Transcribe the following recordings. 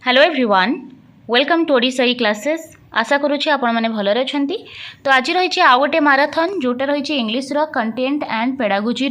Hello everyone, welcome to Odisha classes. आशा करुच्छे आपण मैंने भलरे अच्छी। तो आज रही आउ गोटे माराथन जोटा रही इंग्लीश कंटेंट एंड पेडागोजी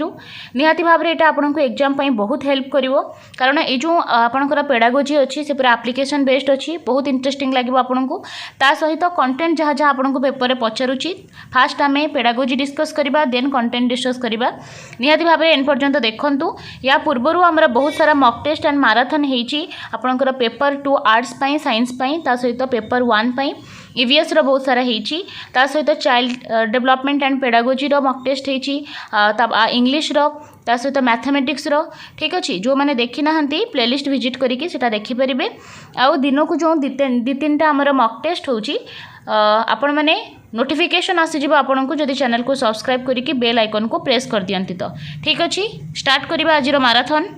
निहाती भाव में यहाँ आपको एग्जाम बहुत हेल्प करिवो, कारण ये जो आपंकर पेडागोजी अच्छी से पूरा एप्लिकेशन बेस्ड अच्छी, बहुत इंटरेस्टिंग लगे आपको। ता सहित कंटेंट जहाँ जहाँ आपको पेपर में पचारूची, फास्ट आम पेडागोजी डिस्कस करवा, देन कंटेंट डिस्कस करवा। निहाती भाव एन पर्यंत देखूँ, या पूर्वर आमर बहुत सारा मॉक टेस्ट एंड माराथन होती आपंकर पेपर 2 आर्ट्स साइंस ता सहित पेपर 1 ईवीएस रो बहुत सारा होती, सहित चाइल्ड डेवलपमेंट एंड पेडागोजी रो मॉक टेस्ट होती, इंग्लिश रो ता सहित मैथमेटिक्स रो। ठीक अच्छे, जो मैंने देखी ना प्लेलिस्ट विजिट करके सेटा देखिपारे। आउ दिन को जो दी तीन टा आमर मॉक टेस्ट होची, आपण मैंने नोटिफिकेशन आसीज आपन को, जदि चैनल को सब्सक्राइब करके बेल आइकन को प्रेस कर दियंती। तो ठीक अच्छे, स्टार्ट करबा आज माराथन।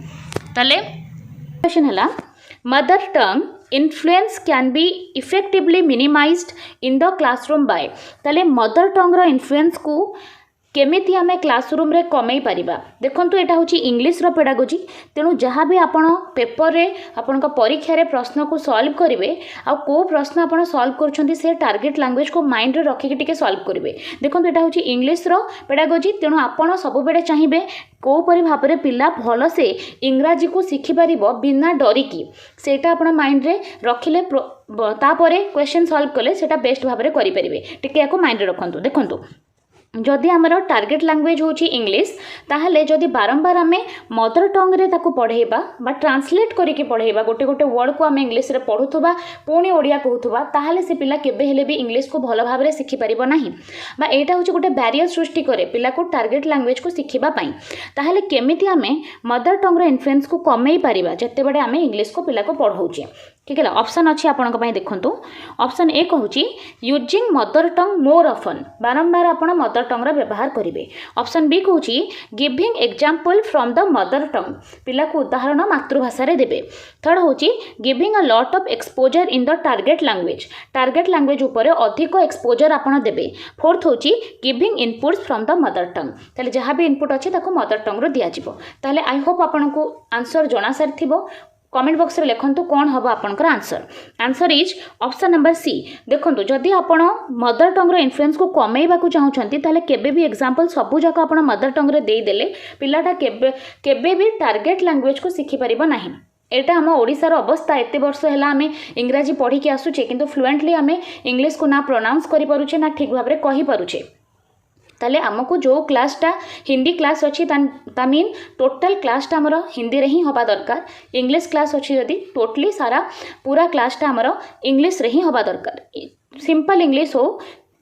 ताले क्वेश्चन है, mother tongue influence can be effectively minimised in the classroom by. ताले मदर टंग रो इन्फ्लुएंस को केमिति आमे क्लासरूम रे कमई परिबा। देखंतु एटा होची इंग्लिश रो पेडागोजी, तेणु जहाँ भी आपण पेपर रे आपण परीक्षा रे प्रश्न को सॉल्व करिवे, आ को प्रश्न आपण सॉल्व करछंती से टारगेट लैंग्वेज को माइंड रे रखिके टिके सॉल्व करिवे। देखंतु एटा होची इंग्लिश रो पेडागोजी, तेणु आपण सब बेले चाहिबे को परि भाव रे पिला भल से इंग्राजी को शिखि परिबो बिना डरिकी, सेटा आपण माइंड रे रखिले तापरे क्वेश्चन सॉल्व कले सेटा बेस्ट भाव रे करि परिबे। टिके याको माइंड रे रखंतु। देखंतु जदि आमर टार्गेट लैंग्वेज होची इंग्लिश, ताहले जदि बारंबार आमे मदर टंग रे ताको पढ़ेबा बा ट्रांसलेट करके पढ़ेबा, गोटे गोटे वर्ड को आमे इंग्लिश रे पढ़ुथबा पुणी ओडिया कहूथबा, ताहले से पिला केबे हेले भी इंग्लिश को भल भाव रे शिखि परिबो नाही, बा एटा होची गोटे बैरियर सृष्टि करे पिला को टार्गेट लैंग्वेज को शिखिबा पई। ताहले केमिति आमे मदर टंग रो इन्फ्लुएंस को कमई परिबा जते बडे आमे इंग्लिश को पिला को पढ़ौचे। ठीक है, ऑप्शन अच्छी आपन देखु। ऑप्शन ए कहूँ using mother tongue more often, बारंबार आप मदर टंग व्यवहार करेंगे। ऑप्शन बी कहूँ giving example from the mother tongue, पिला को उदाहरण मातृभाषा रे देबे। थर्ड हूँ giving a lot of exposure in the target language उपर अधिक एक्सपोजर आपन देबे। फोर्थ हूँ giving inputs from the mother tongue, ताले जहाँ भी इनपुट अच्छे मदर टंग रो दिया जिवो। ताले आई होप आपन को आंसर जना सारिथिबो। कमेंट बॉक्स रे लिखंतु कौन हम आपनकर answer. Answer is option number C. देखंतु जदि आपण मदर टंग रो इन्फ्लुएंस को कमेइबा को चाहुछंती, ताले केबे भी एग्जांपल सबु जाक आपण मदर टंग रे देई देले पिलाटा केबे भी टारगेट लैंग्वेज को शिखि परिबो नाही। एटा हम ओडिसार अवस्था, एते वर्ष हैला आमे इंग्रजी पढ़ी के आसुचे, किंतु फ्लुएंटली आमे इंग्लिश को ना प्रोनाउंस करि पारुचे ना ठीक भाबरे कहि पारुचे। ताले आमको जो क्लासटा हिंदी क्लास अच्छी ता मीन टोटल क्लासटा आमर हिंदी रे ही हवा दरकार। इंग्लिश क्लास अच्छी जदि टोटली सारा पूरा क्लासटा आमर इंग्लिश रे ही हवा दरकार। सिंपल इंग्लिश हो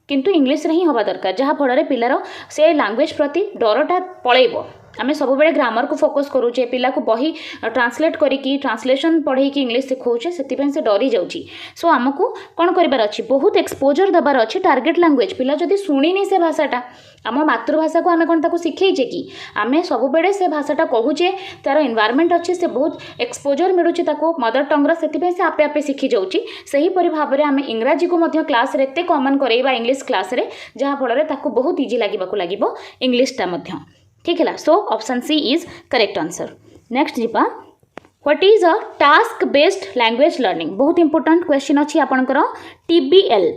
किंतु इंग्लिश रे ही हवा दरकार, जहाँ फल पिलार से लैंग्वेज प्रति डरटा पलैब। आमे सब बेले ग्रामर को फोकस करूचे, पिला को बही ट्रांसलेट करिकी ट्रांसलेशन पढ़े कि इंग्लिश सिखाऊचे, से से डरी जाउची। सो आमको कौन करिबार अछि, बहुत एक्सपोजर दबार अछि टारगेट लैंग्वेज। पिला जदि सुनिनी से भाषाटा, आम मातृभाषा को आमे कौन ताको शिखैचे कि आमे सब बेले से भाषाटा कहूचे, तार एनवायरनमेंट अच्छे से बहुत एक्सपोजर मिलुची ताको मदर टंग, से आपे आपे शिखि जाउची। सही परि भाव रे आमे इंग्रजी को मध्य क्लास रे एते कॉमन करैबा इंग्लिश क्लास रे, जहाँ फल ताको बहुत इजी लागिबो इंग्लिशटा मध्य। ठीक है, so option C is correct answer. Next जीपा, what is a task based language learning. बहुत इंपोर्टेंट क्वेश्चन अच्छी आपनकर टीबीएल,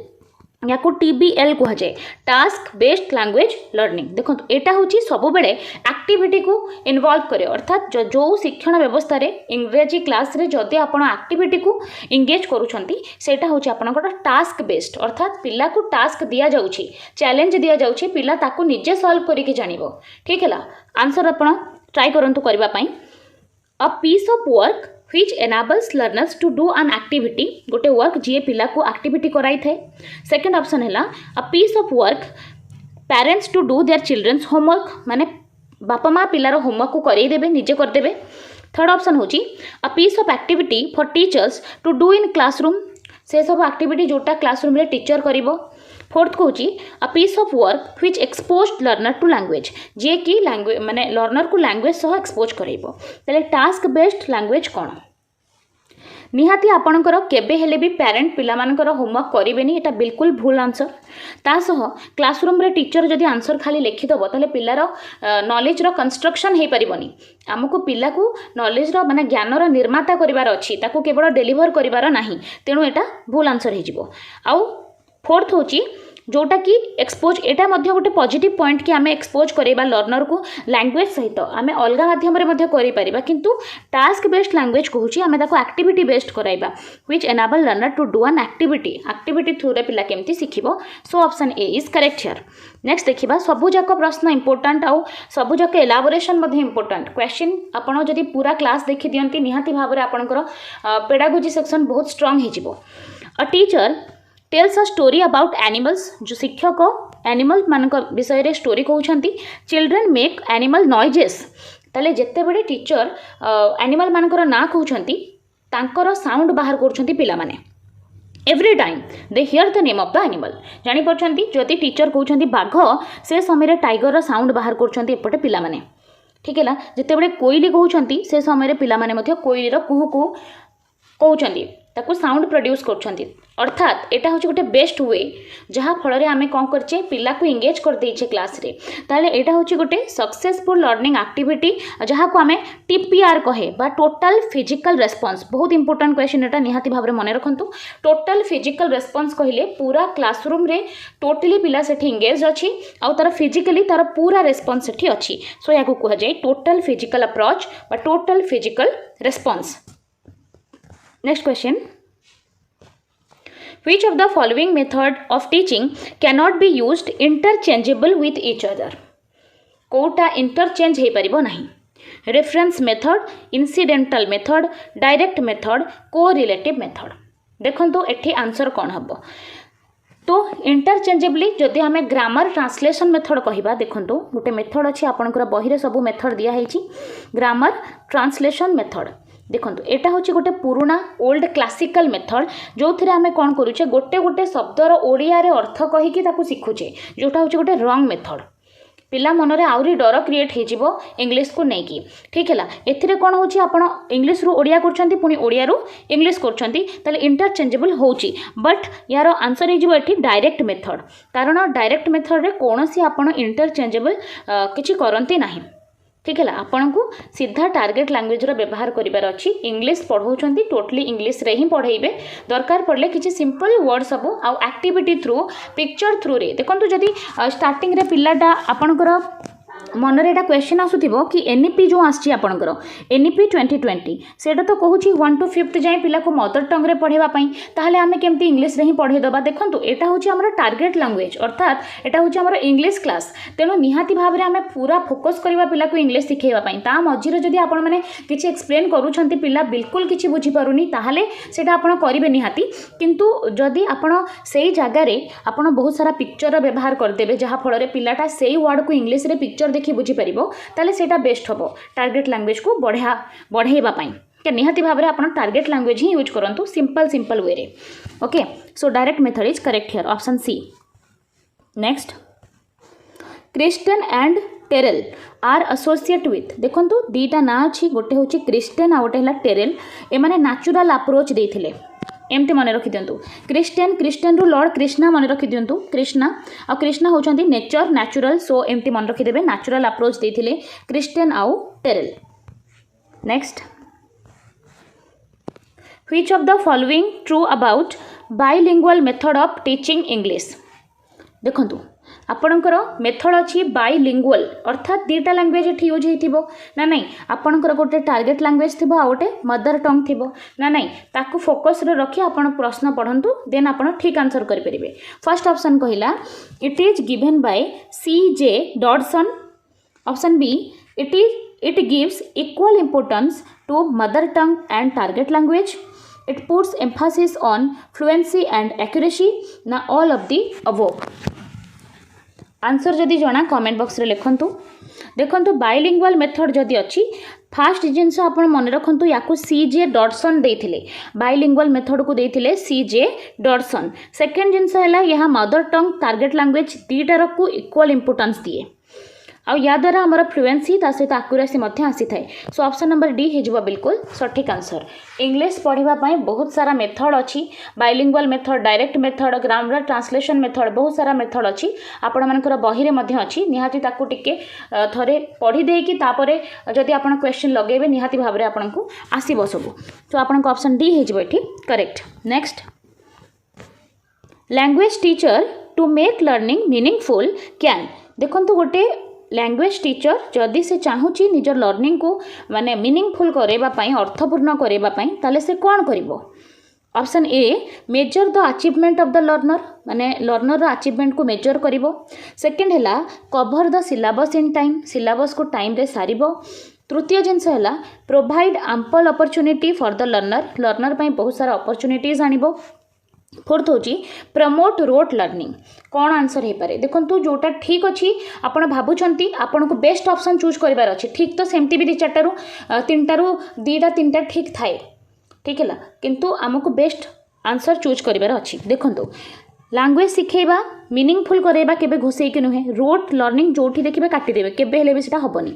या को टीबीएल कह जाए, टास्क बेस्ड लैंग्वेज लर्निंग। देखो एटा होची सब बेले एक्टिविटी को इन्वॉल्व करे, अर्थात जो शिक्षण व्यवस्था रे इंग्रजी क्लास रे जदि आपण एक्टिविटी को इंगेज करूछंती, सेटा होची आपनकर टास्क बेस्ड, अर्थात पिला को टास्क दिया जाउची, चैलेंज दिया जाउची, पिला ताको निजे सॉल्व करिके जानिबो। ठीक है, आंसर आपण ट्राई करंतु करबा पई। A piece of work which enables learners to do an activity, गोटे वर्क जी पिला को एक्टिविटी कराई थे। सेकंड ऑप्शन है a piece of work parents to do their children's homework, माने बापा माँ पिलार होमवर्क को करई देबे, निजे कर देबे। थर्ड ऑप्शन होची a piece of activity for teachers to do in classroom, से सब एक्टिविटी जोटा क्लासरूम रे टीचर करिवो। फोर्थ कहूँ a piece of work which exposed learner to language, जे कि लैंग्वेज माने लर्नर को लैंग्वेज सह एक्सपोज करेइबो। ताले टास्क बेस्ड लैंग्वेज कौन? निहाती आपणकर केबे हेले भी पेरेंट पिलामानकर होमवर्क करेनि, एटा बिल्कुल भूल आंसर। तासह क्लासरूम रे टीचर जदि आंसर खाली लिखिदेव ताले पिलार नॉलेज रो कंस्ट्रक्शन हो पारिबनी। आमको पिला को नॉलेज रो माने ज्ञान रो निर्माता करिवार अछि, ताको केवल डेलीवर करिवार नाही, तेणु एटा भूल आंसर हो। आउ फोर्थ होची जोटा कि एक्सपोज, एटा मध्य गोटे पॉजिटिव पॉइंट कि आमे एक्सपोज करेबा लर्नर को लैंग्वेज सहित आमे अलगा माध्यम रे मध्य करि परिबा, किंतु टास्क बेस्ड लैंग्वेज कहूची आमे ताको एक्टिविटी बेस्ड कराइबा which enable learner to do an activity through रे पिला केमती सिखिबो। So option A is correct here. Next देखिबा सबु जाक प्रश्न इंपोर्टेंट आउ सबु जाक एलाबोरेशन मध्य इंपोर्टेंट क्वेश्चन। आपण जदि पूरा क्लास देखि दियंती निहाती भाबरे आपणकर पेडागोजी सेक्शन बहुत स्ट्रांग हे जिवो। A teacher tells a story about animals, जो शिक्षक एनिमल मान विषय रे स्टोरी कहउछंती। चिल्ड्रेन मेक एनिमल नॉइजेस, ताले जेते बडे टीचर एनिमल मानकर ना कहउछंती तांकर साउंड बाहर करछंती पिला माने। Every time they hear the name of the animal, जानि परछंती जदि टीचर कहउछंती बाघ, से समय रे टाइगर रो साउंड बाहर करछंती एपटे पिला माने। ठीक है ला, जेते बडे कोइली कहउछंती से समय रे पिला माने मध्य कोइली रो कुहू कुहू कहउछंती, ताको साउंड प्रोड्यूस करछंती। अर्थात एटा होची गोटे बेस्ट वे जहाँ फल रे आमे कौन करछे पिला को एंगेज कर देछे क्लास रे। ताले एटा होची गोटे सक्सेसफुल लर्निंग एक्टिविटी जहाँ को आमे टीपीआर कहे बा टोटल फिजिकल रेस्पॉन्स। बहुत इंपोर्टेंट क्वेश्चन एटा, निहाती भाबरे मने रखंतु। टोटल फिजिकल रेस्पॉन्स कहिले पूरा क्लासरूम रे टोटली पिला सेठी एंगेज अछि आ तार फिजिकली तार पूरा रेस्पॉन्स सेठी अछि। सो याको कह जाय टोटल फिजिकल अप्रोच बा total physical response. Next question, which of the following method of teaching cannot be used interchangeable with each other? कोटा इंटरचेंज हो पारिबो नाही। Reference method, incidental method, direct method, correlative method. देखंतु एठी answer कोन हबो। तो interchangeably जदि आमे ग्रामर ट्रांसलेशन मेथड कहिबा, देखंतु गोटे मेथड अछि आपनकर बही रे सब मेथड दिया हेछि। ग्रामर ट्रांसलेशन मेथड देखंतु एटा होछि गोटे पुराना ओल्ड क्लासिकल मेथड, जो थिरे आमे कोन करूचे गोटे गोटे शब्दर ओडिया रे अर्थ कहि कि ताकू सिखुचे, जोटा होछि गोटे रॉन्ग मेथड। पिला मनरे आउरी डर क्रिएट हे जिवो इंग्लिश को नै कि। ठीक है ला, एथिरे कोन होछि आपण इंग्लिश रु ओडिया करछंती पुनी ओडिया रु इंग्लिश करछंती, ताले इंटरचेंजेबल होछि। बट यार आंसर हे जिवो एठी डायरेक्ट मेथड, कारण डायरेक्ट मेथड रे कोनोसी आपण इंटरचेंजेबल किछि करंती नाही। ठीक है, आपन को सीधा टार्गेट लैंग्वेज रो व्यवहार करिवार अछि। इंग्लिश पढ़ौछंती टोटली इंग्लिश रे ही पढ़ेइबे, दरकार पड़ले किछि सिंपल वर्ड सब आ एक्टिविटी थ्रू पिक्चर थ्रू रे। देखंतु जदि स्टार्टिंग रे पिल्लाटा आपनकर मनरे एटा क्वेश्चन आसुथिबो कि एनईपी जो आछि आपनकर एनईपी 2020 सेटा तो कहूछि 1 to 5th जाय पिला को मदर टंग रे पढेबा पई, ताहले आमे केमती इंग्लिश रे ही पढे दबा। देखंतु एटा होछि हमर टार्गेट लैंग्वेज, अर्थात एटा होछि हमर इंग्लिश क्लास। तेनो निहाती भाव रे आमे पूरा फोकस करबा पिला को इंग्लिश सिखेबा पई। ता मझिरे जदि आपण माने किछि एक्सप्लेन करूछंती पिला बिल्कुल किछि बुझी पारुनी, ताहले सेटा आपण करिवे निहाती। किंतु जदि आपण सेही जागा रे आपण बहुत सारा पिक्चर व्यवहार कर देबे, जहा फल रे पिलाटा सेही वर्ड को इंग्लिश रे पिक्चर देखि बुझी परिबो, ताले सेटा बेस्ट हबो टार्गेट लैंग्वेज को बढ़ेबा पई। के निहाती भाव रे आपण टार्गेट लैंग्वेज ही यूज करंतु सिंपल वे रे। Okay, so direct method is correct here, option C. Next, Krashen and Terrell are associate with. देखंतु दीटा ना अछि, गोटे होछि क्रिस्टन आ गोटे हला टेरेल। ए माने नेचुरल अप्रोच देथिले, एमती मन रखी दिंतु। क्रिस्टन रु लॉर्ड कृष्णा मन रखी दिंतु। कृष्णा आ कृष्णा होचंती नेचर नेचुरल, सो एमती मन रखी देबे नेचुरल अप्रोच देथिले क्रिस्टन आउ Terrell. Next, which of the following true about bilingual method of teaching English. देखंतु आपणकर मेथड अच्छी बाइलिंगुअल, अर्थात दीटा लैंग्वेज एठी यूज होइथिबो ना नहीं। आपणकर गोटे टार्गेट लैंग्वेज थिबो आ गोटे मदर टंग थिबो ना नहीं, ताकू फोकस रे रखी आपण प्रश्न पढ़ंतु, देन आपण ठीक आंसर करि परिबे। फर्स्ट ऑप्शन कहिला it is given by C J Dodson. Option B it gives equal importance to mother tongue and target language. It puts emphasis on fluency and accuracy, ना all of the above. Answer जदि जना comment box रे लिखंतु। देखंतु bilingual method जदि अछि, fast जिनस आपण मन रखंतु याकू सीजे डॉडसन देथिले, bilingual method को देथिले सीजे डॉडसन। सेकंड जिनस हैला यहा मदर टंग टार्गेट लैंग्वेज दीटार को इक्वल इंपोर्टेंस दिए। आउ या द्वारा आमर फ्लुएंसी ता सहित आक्युरेसी आसी थाए। सो ऑप्शन नंबर डी हो बिल्कुल सठिक आंसर। इंग्लिश पढ़ाई बहुत सारा मेथड अच्छी, bilingual method, direct method, grammar translation method, बहुत सारा मेथड अच्छी आपण मानकर बही रे अच्छी। निहाती ताकू टिके थरे पढ़ी देकी तापरे जदि आपण क्वेश्चन लगेबे निहाती भाव रे आपण को आसीबो सब। तो आपण को ऑप्शन डी हो एठी correct. Next, language teacher to make learning meaningful can. देखंतु गोटे लैंग्वेज टीचर जदि से चाहूची निजर लर्निंग को माने मीनिंगफुल करेबा पई, अर्थपूर्ण करेबा पई, ताले से कोन करिवो? Option A, measure the achievement of the learner, माने लर्नर अचीवमेंट को मेजर करिवो। सेकंड हैला cover the syllabus in time, syllabus को टाइम रे सारिबो। तृतीय जिनस हैला provide ample opportunity for the learner, learner पई बहुत सारा अपॉर्चुनिटीज आनिबो। फोर्थ होची प्रमोट रोट लर्निंग। कौन आंसर हो पारे? देखो जोटा ठीक अच्छी आपण भावुंट आपन को बेस्ट ऑप्शन चूज करार अच्छे, ठीक तो सेमती भी 2-3 2टा 3टा ठीक थाए, ठीक है, किंतु आमको बेस्ट आंसर चूज करार अच्छी। देखो लैंग्वेज शिखेबा मीनिंगफुल कराइबा केबे घोषेक नुहे, रोट लर्निंग जो देखिए काटिदेवे केबे हेले भी सेटा हबनी।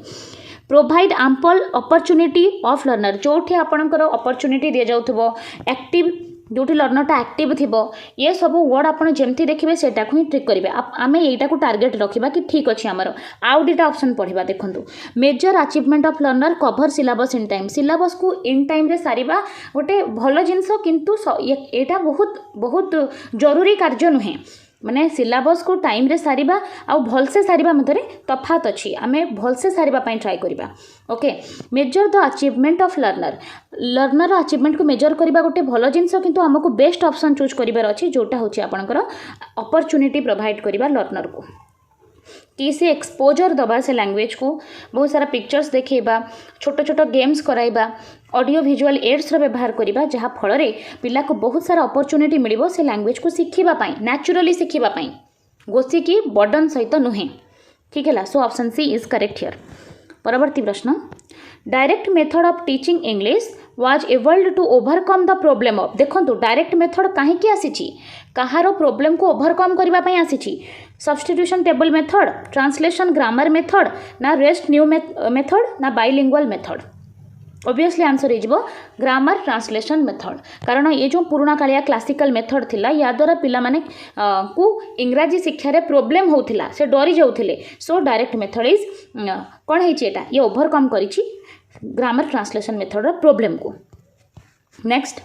Provide ample opportunity of learner, जो आपणकर अपॉर्चुनिटी दि जाउथबो, एक्टिव जोटी लर्नरटा एक्टिव थिबो, ये सब वर्ड आपन जेमती देखिबे सेटा को ही ट्रिक करिवे। आमे एटा को टारगेट रखिबा कि ठीक अछि हमर आउ दुटा ऑप्शन पढ़िबा। देखंतु major achievement of learner cover syllabus in time, syllabus को इन टाइम रे सारिबा गोटे भलो जिंस, किंतु एटा बहुत बहुत जरूरी कार्य नुहे। माने सिलेबस को टाइम रे सारिबा आउ भलसे सारिबा मधरे तफात अछि, आमे भलसे सारिबा पई ट्राई करिबा। Okay, major the achievement of learner, learner achievement को मेजर करिबा गोटे भलो जिंस, किंतु हमको बेस्ट ऑप्शन चूज करिबार अछि जोटा होछि आपनकर अपॉर्चुनिटी प्रोवाइड करिबा लर्नर को। कि से एक्सपोजर दबा से लैंग्वेज को, बहुत सारा पिक्चर्स देखेबा, छोट छोट गेम्स कराइबा, ऑडियो विजुअल एड्स व्यवहार करिबा, जहाँ फल पिला को बहुत सारा अपॉर्चुनिटी मिलिबो से लैंग्वेज को शिखिबा पई, नेचुरली शिखिबा पई, गोसी की बर्डन सहित नुहे, ठीक है। So option C is correct here. परवर्ती प्रश्न, direct method of teaching English was abled to overcome the problem of. देखो डायरेक्ट मेथड कहीं आसी, कहार प्रोब्लेम को ओवरकम करने आसी? Substitution table method, translation grammar method, ना रेस्ट न्यू मेथड, ना बाइलिंगुअल मेथड? ऑब्वियसली आंसर हो ग्रामर ट्रांसलेशन मेथड, कारण ये जो पुराना कालिया क्लासिकल मेथड थिला या द्वारा पिला माने को इंग्राजी शिक्षा रे प्रॉब्लम होउथिला, से डरी जाउथिले। सो डायरेक्ट मेथड इज कोन हेछि एटा, ये ओवरकम करिछि ग्रामर ट्रांसलेशन मेथड रो प्रॉब्लम को। Next,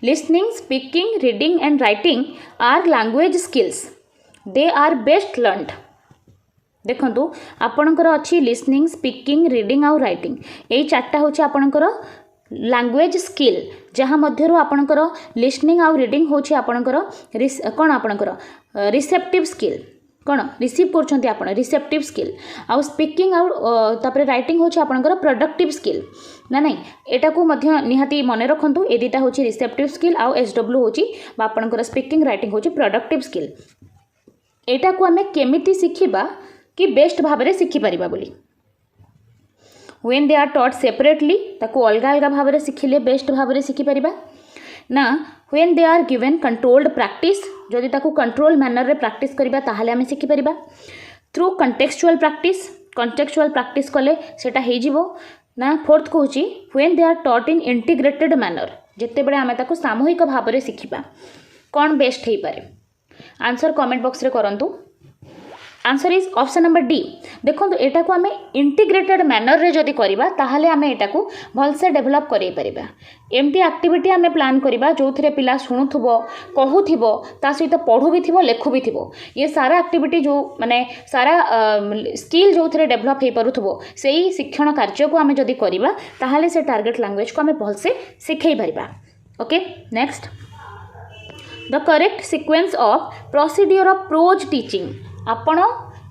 listening, speaking, reading and writing are language skills, they are best learned. देखंतु आपणकर अच्छी लिसनिंग, स्पीकिंग, रीडिंग आउ राइटिंग, यही 4टा होछि आपणकर लैंग्वेज स्किल, जहाँ मध्यरु आपणकर लिसनिंग आउ रीडिंग होछि आपणकर कोन आपणकर रिसेप्टिव स्किल, कोन रिसीव करछन्ती आपण रिसेप्टिव स्किल, आउ स्पीकिंग आउ तापर राइटिंग होछि आपणकर प्रोडक्टिव स्किल ना नहीं, एटा को मध्य निहाती मने रखंतु। ए दुटा होछि रिसेप्टिव स्किल आउ एसडब्ल्यू होछि आपणकर स्पीकिंग, राइटिंग होछि प्रोडक्टिव स्किल। एटा को हमें केमिति शिखिबा कि बेस्ट भाव में शिखिपार बोली? When they are taught separately, ताको अलग अलग भाव में शिखिले बेस्ट भाव में शिखिपार ना, when they are given controlled practice, जदि ताको कंट्रोल मैनर रे प्रैक्टिस करिबा ताहाले आमे शिखिपार। Through contextual practice, contextual practice कले सेटा हे जिवो ना। फोर्थ कहूची when they are taught in integrated manner, जेते बेले आमे ताको सामूहिक भाव में शिखिबा, कौन बेस्ट हे पारे? आंसर कमेंट बॉक्स रे करंतु। Answer is option number D. देखो एटा को आमे इंटीग्रेटेड मैनर रे जदि करिबा ताहाले आमे एटा को भलसे डेवलप करै परिबा। एमटी एक्टिविटी आमे प्लान करिबा जो थरे पिला शुणुथबो, कहूथिबो, ता सहित पढ़ु भी थिबो, लेखु भी थिबो। ये सारा एक्टिविटी जो माने सारा स्किल जो थरे डेवलप हे परुथबो, सेही शिक्षण कार्य को आमे जदि करिबा ताहाले से टारगेट लैंग्वेज को आमे भलसे सिखै परिबा। Okay, next, the correct sequence of procedure of prose teaching. आपण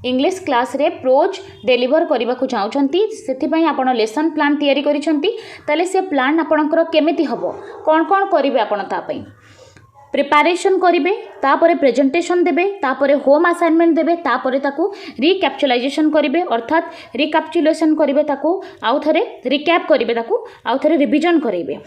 इंग्लिश क्लास रे प्रोज डेलीवर करने को चाहूँगी, से आपण लेसन प्लान तैयारी करिसेंती, ताले से प्लान आपणकर केमिति हबो, कौन कौन करिवे आपण तापई? प्रिपरेशन करिवे, तापरे प्रेजेंटेशन देबे, तापरे होम असाइनमेंट देबे, तापरे ताकू रिकैप्चुलाइजेशन करिवे, अर्थात रिकैप्चुलेशन करिवे, ताकू आउ थरे रिकैप करिवे, ताकू आउ थरे रिवीजन करिवे।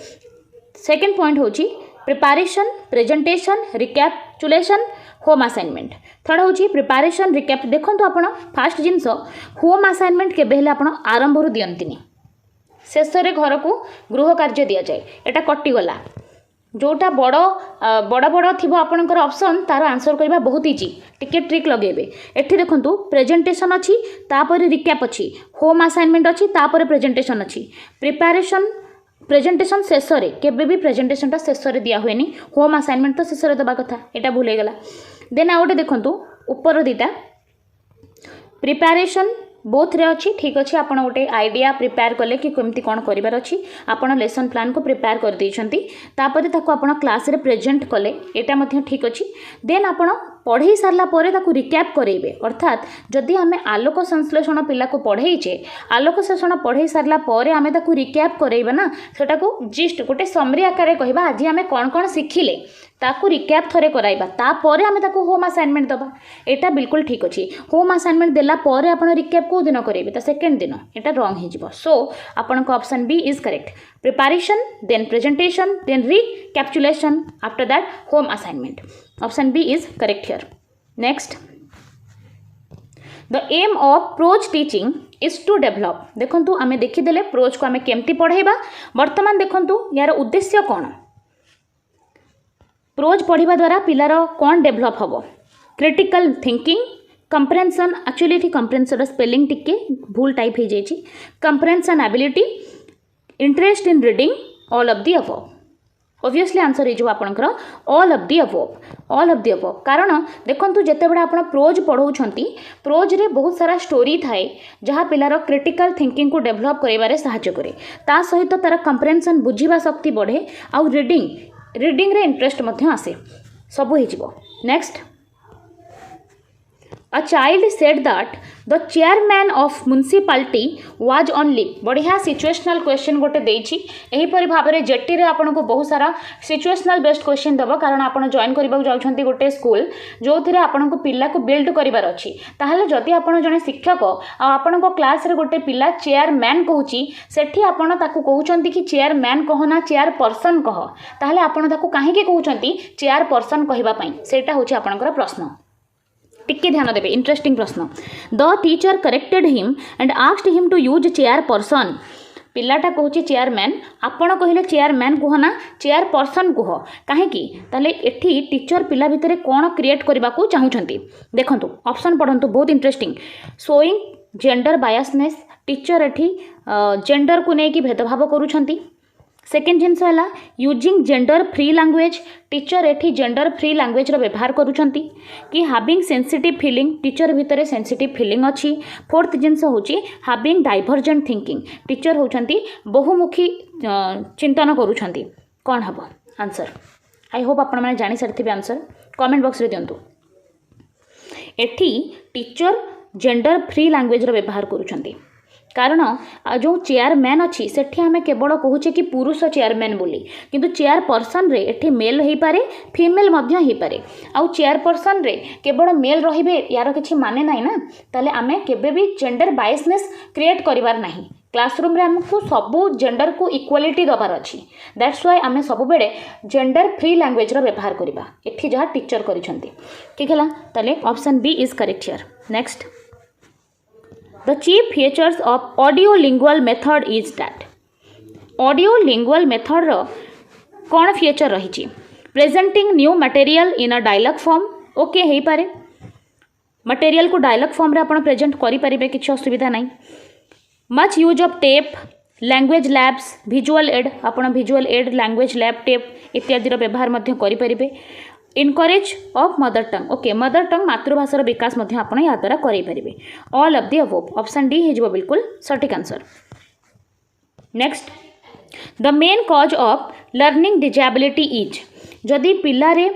सेकंड पॉइंट होची preparation, presentation, recapitulation, home assignment. Third हूँ प्रिपारेशन रिकैप। देखो आपण फास्ट जिनस होम असाइनमेंट केबे हेले आपण आरंभ दियंतिनी, शेष रे घर को गृह कार्य दि जाए। एटा कटिगला जोटा बड़ बड़ बड़ थी आपंकर ऑप्शन तार आंसर करवा बहुत इजी, टिके ट्रिक लगेबे। एठी देखंतु प्रेजेंटेशन अच्छी, तापर रिकैप अच्छी, होम असाइनमेंट अच्छी, तापर प्रेजेंटेशन अच्छी। प्रिपारेशन प्रेजेंटेशन शेष रे केबे भी प्रेजेंटेशनटा शेष रे दिया हुएनी, होम असाइनमेंट तो शेष रे दबा कथा, एटा भूल गला। देन आ गोटे देखंतु ऊपर दीटा प्रिपारेशन बोथ रे अच्छी, ठीक अच्छे। आप गोटे आइडिया प्रिपेयर कले कि केमती कौन करार अच्छी, आपन लेसन प्लान को प्रिपेयर कर देइछंती, तापर ताको आपन क्लास रे प्रेजेंट कले, एटा मध्य ठीक अच्छी। देन आपन पढ़े सारा पर रिकैप करेंगे, अर्थात जदि आम आलोक संश्लेषण पिला को पढ़ेचे, आलोक संश्लेषण पढ़े सारा पर आम रिकैप करेंगे ना, सेटा को जिस्ट गोटे समरी आकार कहवा आज आम कौन कौन शिखिले ताकू रिकैप थरे कराइबा, तापर आम ताकू होम असाइनमेंट दबा। एटा बिल्कुल ठीक अच्छी। होम असाइनमेंट देला पर आपण रिकैप को दिन करेंगे, तो सेकेंड दिन एटा रॉन्ग हो। सो आपन को option B is correct. Preparation, then presentation, then recapitulation, after that home assignment. Option B is correct here. Next, the aim of prose teaching is to develop. देखंतु आमे देखिदेले प्रोज को आमे केमती पढ़ेबा। वर्तमान देखंतु यार उद्देश्य कौन, प्रोज पढ़िबा द्वारा पिलार कौन डेभलप हम, क्रिटिकल थिंकिंग, कंप्रेhension, एक्चुअली ये कंप्रेhension स्पेलिंग टिके भूल टाइप हो जाए, comprehension ability, interest in reading, all of the above. Obviously answer हो आपंकर all of the above, all of the above. कारण देखंतु जेतेबेले आपण प्रोज पढ़ाउछंती, प्रोज रे बहुत सारा स्टोरी थाए जहाँ पिलार क्रिटिकल थिंकिंग को डेभलप करिबारे सहायता करे, ता सहित तार कंप्रेhension बुझिबा शक्ति बढ़े, आउ रीडिंग रे इंटरेस्ट मध्य आसे, सब हो। Next, A child said that the chairman of municipality was on leave। बढ़िया सिचुएशनल क्वेश्चन गोटे देछि, एही परि भाबरे जेटी रे आपन को बहुत सारा सिचुएशनल बेस्ड क्वेश्चन दबो। कारण आपन जॉइन करबा जाउछंती गोटे स्कूल जो थिरे आपन को पिल्ला को बिल्ड करिवार अछि, ताहले जदि आपन जने शिक्षक आ आपन को क्लास रे गोटे पिल्ला चेयरमैन कहूची, सेठी आपन ताकू कहउछंती कि चेयरमैन कहना चेयर पर्सन कह, ताहले आपन ताकू काहे के कहउछंती चेयर पर्सन कहिबा पई, सेटा होची आपनकर प्रश्न। टिके ध्यान देवे, इंटरेस्टिंग प्रश्न। The teacher corrected him and asked him to use chair person. पिलाटा कहूँ चेयरमैन, आपण कहले चेयरमैन कहना चेयर पर्सन कह, कहीं ताले एठी टीचर पिला भितर कौन क्रिएट करने को चाहूँगी। देखंतु ऑप्शन पढ़ंतु, बहुत interesting. Showing gender biasness, teacher एठी जेंडर को लेकिन भेदभाव करुछंती। सेकेंड जिनस है using gender free language, teacher एठी जेंडर फ्री लैंग्वेज रो व्यवहार करुछंती। कि हैविंग सेंसिटिव फीलिंग, टीचर भितर सेंसिटिव फीलिंग अच्छी। फोर्थ जिनस होची हैविंग डाइवर्जेंट थिंकिंग, टीचर होचंती बहुमुखी चिंतन करुछंती। कौन हबो आंसर? आई होप आपण माने जानि सारथिबे आंसर, कमेंट बॉक्स रे दियंतु। एठी टीचर जेंडर फ्री लैंग्वेज रो व्यवहार करुछंती, कारण जो चेयरमैन अच्छी सेठी आमे केवल कहूचे कि पुरुष चेयरमैन बोली, किंतु चेयर पर्सन रे एठी मेल हो पारे, फीमेल मध्य हो पारे। आउ चेयर पर्सन रे केवल मेल रहिबे यार किछि माने नाही ना, ताले आमे केबे भी जेंडर बायसनेस क्रिएट करिवार नाही। क्लासरूम रे हमको सबू जेंडर को इक्वालिटी दबार अच्छी, दैट्स व्हाई आमे सब बेले जेंडर फ्री लैंग्वेज रो व्यवहार करिबा, एठी जहा टीचर करिसंती। ठीक है, ताले option B is correct here. Next, the chief features of audiolingual method is that। audiolingual method रो कौन फीचर रही? Presenting new material in a dialogue form, okay हो पारे, मटेरियल को डायलॉग फॉर्म रे आपण प्रेजेंट करि परिबे, किछि असुविधा नाही। Much use of tape, language labs, visual aid, आपण visual aid, language lab, tape इत्यादि रो व्यवहार मध्य करि परिबे। Encourage of mother tongue, okay mother tongue मातृभाषार विकास मध्य आपण या द्वारा करि परिबे। All of the above, option D हे जिवो बिल्कुल सटीक answer. Next, the main cause of learning disability is. जदि पिलारे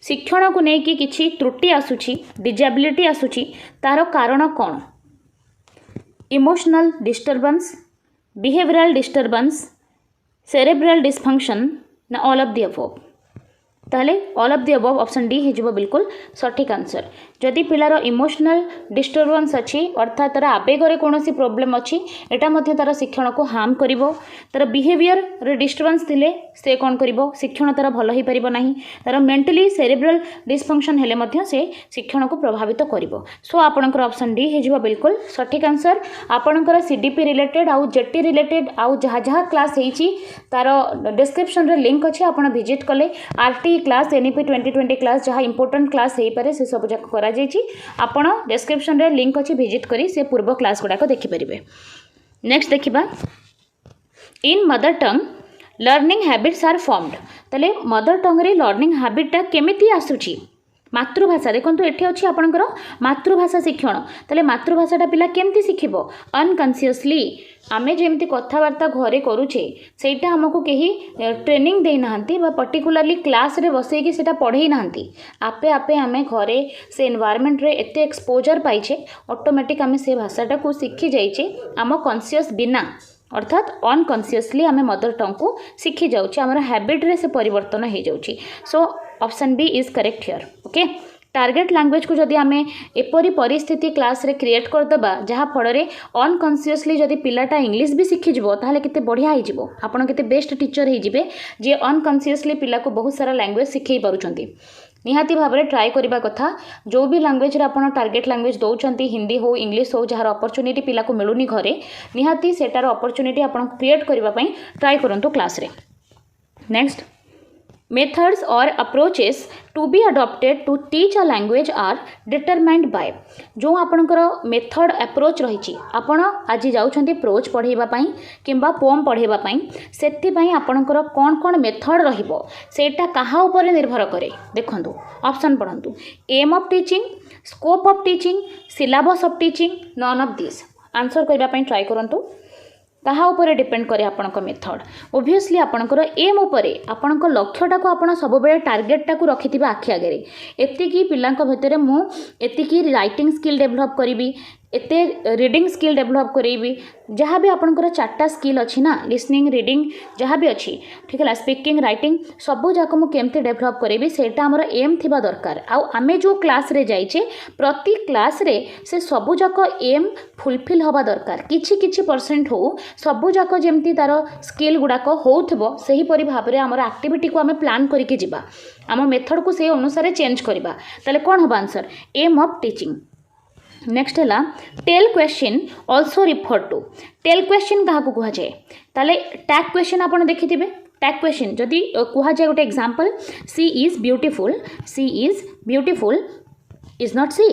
शिक्षण को लेकिन किछि त्रुटि आसुछि, डिजेबिलिटी आसुछि, तार कारण कौन? Emotional disturbance, behavioural disturbance, cerebral dysfunction ना ऑल ऑफ द अबव? ताहले all of the above option D हो बिल्कुल सठिक आंसर। जदि पिलार इमोशनल डिस्टर्बेंस अच्छी अर्थात तार आवेगर कौन प्रोब्लेम अच्छी एटा मध्य तार शिक्षण को हार्म करिवो। तार बिहेवियर रे डिस्टर्बेंस थिले से कौन करिवो शिक्षण तार भल हो पारिबो नाही। तार मेंटली सेरेब्रल डिस्फंक्शन हेले मध्य से शिक्षण को प्रभावित करिवो। सो आपनकर ऑप्शन डी हो बिल्कुल सठिक आंसर। आपनकर सीडीपी रिलेटेड आउ जेटी रिलेटेड आउ जहाँ जहाँ क्लास होईची तार डिस्क्रिप्शन रे लिंक अच्छे आपण विजिट कले आरटी क्लास एनईपी 2020 क्लास जहाँ इंपोर्टेंट क्लास हो पारे से सब जाक करा आपण डिस्क्रिप्शन रे लिंक अच्छी विजिट करी से पूर्व क्लास गुड़ाक देखिपारे। नेक्स्ट देखिबा in mother tongue learning habits are formed. तले मदर टंग रे लर्निंग हैबिटा केमिति आसुची मातृभाषा देखो ये अच्छी आपंकर मातृभाषा शिक्षण ताले मातृभाषाटा पिला केमती शिखिबो अनकन्सीयसली आमे जेमती कथबार्ता घरे करूचे सेटा हमको कहीं ट्रेनिंग दे नांती बा पर्टिकुलरली क्लास रे बसैकी सेटा पढ़े नांती आपे आपे आमे घरे से एनवायरनमेंट रे एते एक्सपोजर पाइछे ऑटोमेटिक आमे से भाषाटा को शिखी जाइछे आम कॉन्शियस बिना अर्थात अनकन्सीयसली आमे मदर टंग को शिखी जाउछे आमर हैबिट रे से परिवर्तन हो जाउछी। So option B is correct here. Okay target language को जदि आमे एपरी परिस्थिति क्लास रे क्रिएट करदबा जहाँ फल अनकन्सीयसली जदि पिलाटा इंग्लिश भी शिखिजिवो ताहले केते बढ़िया होइजिवो आपण केते बेस्ट टीचर होइजिबे जे अनकन्सीयसली पिला को बहुत सारा लैंग्वेज शिखै पारुछंती। निहाती भाव में ट्राए करबा कथा जो भी लैंग्वेज रे आपण टार्गेट लैंग्वेज दौरान हिंदी हो इंग्लिश हो जार अपॉर्चुनिटी पिला को मिलूनी घरे निहाती सेटार अपॉर्चुनिटी आपण क्रिएट करबा पई ट्राए करंतु क्लास रे। Next methods or approaches to be adopted to teach a language are determined by जो आपणकर मेथड अप्रोच रही आपण आज जाउछंती प्रोच पढ़ेबा पई किंबा पोम पढ़ेबा पई सेति पई आपणकर कोन कोन मेथड रहिबो सेटा कहा ऊपर निर्भर करे देखंतु ऑप्शन पढ़ंतु aim of teaching scope of teaching syllabus of teaching none of this answer करबा पई ट्राई करंतु कहा उपरे डिपेंड करे आपणक मेथड ओबियसली आपणकर एम उपरे आपणक लक्ष्यटा को आपण सब बेले टार्गेटटा को रखिथिबा आखि आगे एतिकी पिलांक भितरे मु एतिकी राइटिंग स्किल डेवलप करिवि एते रीडिंग स्किल डेवलप करेबी जहाँ भी आपंकर 4टा स्किल अच्छी ना लिसनिंग रीडिंग जहाँ भी अच्छी ठीक है स्पीकिंग राइटिंग सबू जाक मुझे केमती डेवलप करेबी सेटा आमर एम थिबा दरकार आमे जो क्लास रे जाइए प्रति क्लास रे से सबू जाक एम फुलफिल हवा दरकार किछि किछि परसेंट हो सबू जाक जेमती तार स्किल गुड़ाक होउथबो सही परि भाव में आमर एक्टिविटी को आमे प्लान करके जिबा आम मेथड को से अनुसार चेंज करबा ताले कोन हबा answer aim of teaching. Next है tail question also refer to tail question क्या कह जाए ताले टैग क्वेश्चन आप देखि टैग क्वेश्चन जदि कह जाए गोटे example she is beautiful is not she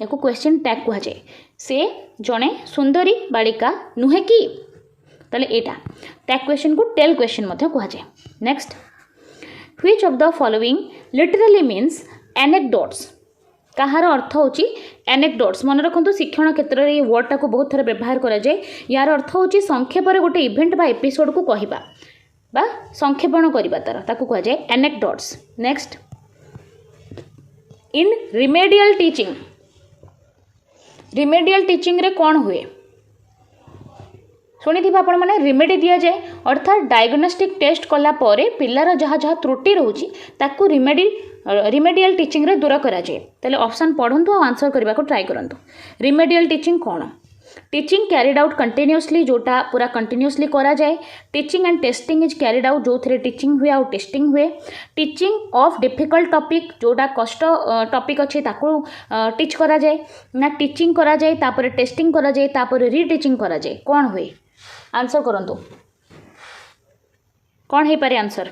या क्वेश्चन टैग कह जाए से जड़े सुंदरी बालिका नुहे कि ताले एटा टैग क्वेश्चन को टेल क्वेश्चन कह जाए। Next which of the following literally means anecdotes कहार अर्थ होची एनेक्डोट्स मन रखु शिक्षण क्षेत्र में ये वर्डटा को बहुत थर व्यवहार करा जाए यार अर्थ होची संक्षेप गोटे इवेंट बा एपिसोड को कहबा बा संक्षेपण करबा ताकू कह जाए anecdotes. Next in remedial teaching रे कौन हुए शुणी थी आपण मैंने रिमेडी दि जाए अर्थात डायग्नोस्टिक टेस्ट कला परे पिलार जहाँ जहाँ त्रुटि रोची ताकू रिमेडियल टीचिंग रे दूर करा जाए ताले ऑप्शन पढ़ंतु और आंसर करबा को ट्राई करंतु। रिमेडियल टीचिंग कौन टीचिंग कैरिड आउट कंटिन्यूअसली जोटा पूरा कंटिन्यूअसली करा जाए teaching and testing is carried out जो थे टीचिंग हुए आउ टेस्टिंग हुए टीचिंग ऑफ डिफिकल्ट टॉपिक जोटा कष्ट टॉपिक अच्छे ताको टीच करा जाए ना टीचिंग करा जाए तापर टेस्टिंग करा जाए तापर रीटीचिंग करा जाए कौन हुए आंसर करंतु कौन है पारे आंसर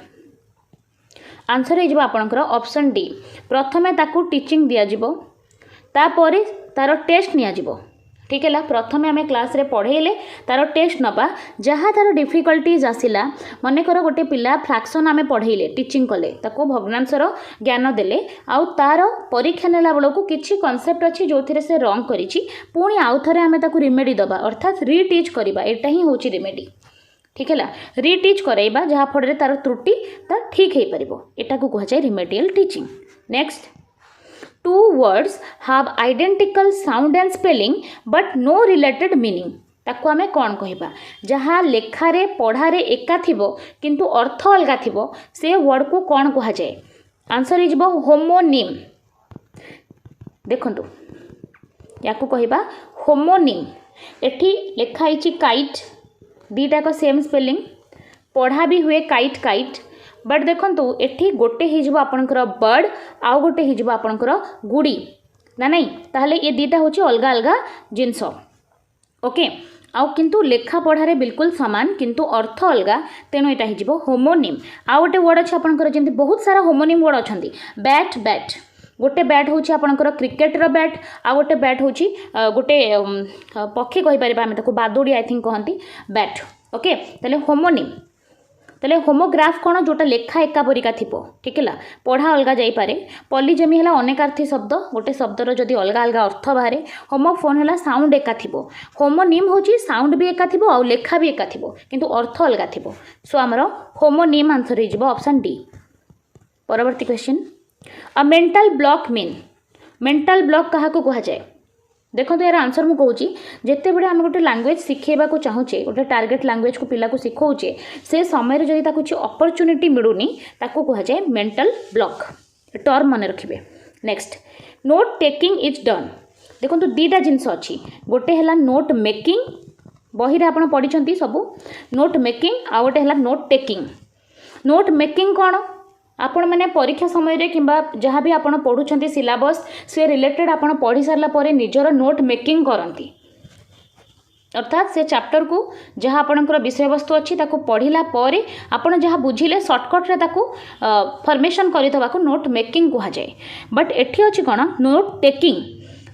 हो आपणकर ऑप्शन डी प्रथमे ताकू टीचिंग दिज्व तापर तार टेस्ट नियाजिबो ठीक है प्रथमे आम क्लास रे पढ़ेले तार टेस्ट नबा जहाँ तार डिफिकल्टीज आसिला मनकर गोटे पिला फ्रैक्शन आम पढ़ेले टीचिंग कले ताको भग्नांशर ज्ञान देले आउ तार परीक्षा नेला बेलू किसी कनसेप्ट अच्छी जो थे से रंग करिछि पुणी आउ थरे आम ताकू रिमेडी दबा अर्थात रीटीच करबा एटा ही होची रिमेडी ठीक है रीटीच कराइबा जहाँ फल तार त्रुटि तार ठीक हो पार एटा को कह जाए remedial teaching. Next two words have identical sound and spelling but no related meaning ताको आमे कौन कहबा जहाँ लेखारे पढ़ारे एका थिबो किंतु अर्थ अलगा थिबो से वर्ड को कौन कहा जाए आंसर इज होमोनिम देखंतु या को कहबा होमोनिम एठी लेखा हिची काइट दीटा को सेम स्पेलिंग पढ़ा भी हुए काइट काइट बट देखंतु एठी गोटे हिजबो आपनकर बर्ड आउ गोटे हिजबो आपनकर गुडी ना नहीं ताहले ये दीटा होची अलगा अलगा जिंस ओके आउ किंतु लेखा पढ़ारे बिल्कुल सामान किंतु अर्थ अलगा तेणु यहाँ हो होमोनिम आउ गोटे वर्ड अच्छे आपंकर जमी बहुत सारा होमोनिम वर्ड अच्छा बैट बैट गोटे बैट हूँ आपंकर क्रिकेटर बैट आउ गोटे बैट हूँ गोटे पक्षी कहीपर आम बादुड़ी आई थिंक कहती बैट ओके ताले होमोनिम ताले होमोग्राफ कौन जोटा लेखा एका परिका थिपो ठीक है पढ़ा अलगा जाइपारे पॉलीजेमी है अनेकार्थी शब्द गोटे शब्दर जदि अलग अलग अर्थ बाहर होमोफोन है साउंड एका थिबो होमोनिम होची साउंड भी एका थिबो आउ लेखा भी एका थिबो किंतु अर्थ अलगा थिबो सो आमर होमोनिम आंसर हो ऑप्शन डी परवर्ती क्वेश्चन अ mental block mean mental block क्या कह जाए देखो यार आंसर मुझे कहूँ जिते बड़े आम गोटे लैंग्वेज शिखेबा को चाहूचे गोटे टार्गेट लैंग्वेज को पिला को शिखाऊे से समय जब कुछ अपॉर्चुनिटी मिलूनी ताको कह जाए मेंटल ब्लॉक टर्म मन रखिए next note taking is done देखो दीटा जिनस अच्छी गोटे है नोट मेकिंग बही आप पढ़ी सबू नोट मेकिंग आउ गोटे है नोट टेकिंग नोट मेकिंग कौन आपण मैंने परीक्षा समय रे किंबा जहाँ भी आपण पढ़ुछंती सिलेबस से रिलेटेड आपण पढ़ी सारला परे निजर नोट मेकिंग करंती अर्थात से चैप्टर को जहाँ आपणकर विषय वस्तु अच्छी ताको पढ़िला परे आपण जहाँ बुझिले शॉर्टकट रे ताको फॉर्मेशन करितबाको नोट मेकिंग कहा जाए बट एठी अछि कोन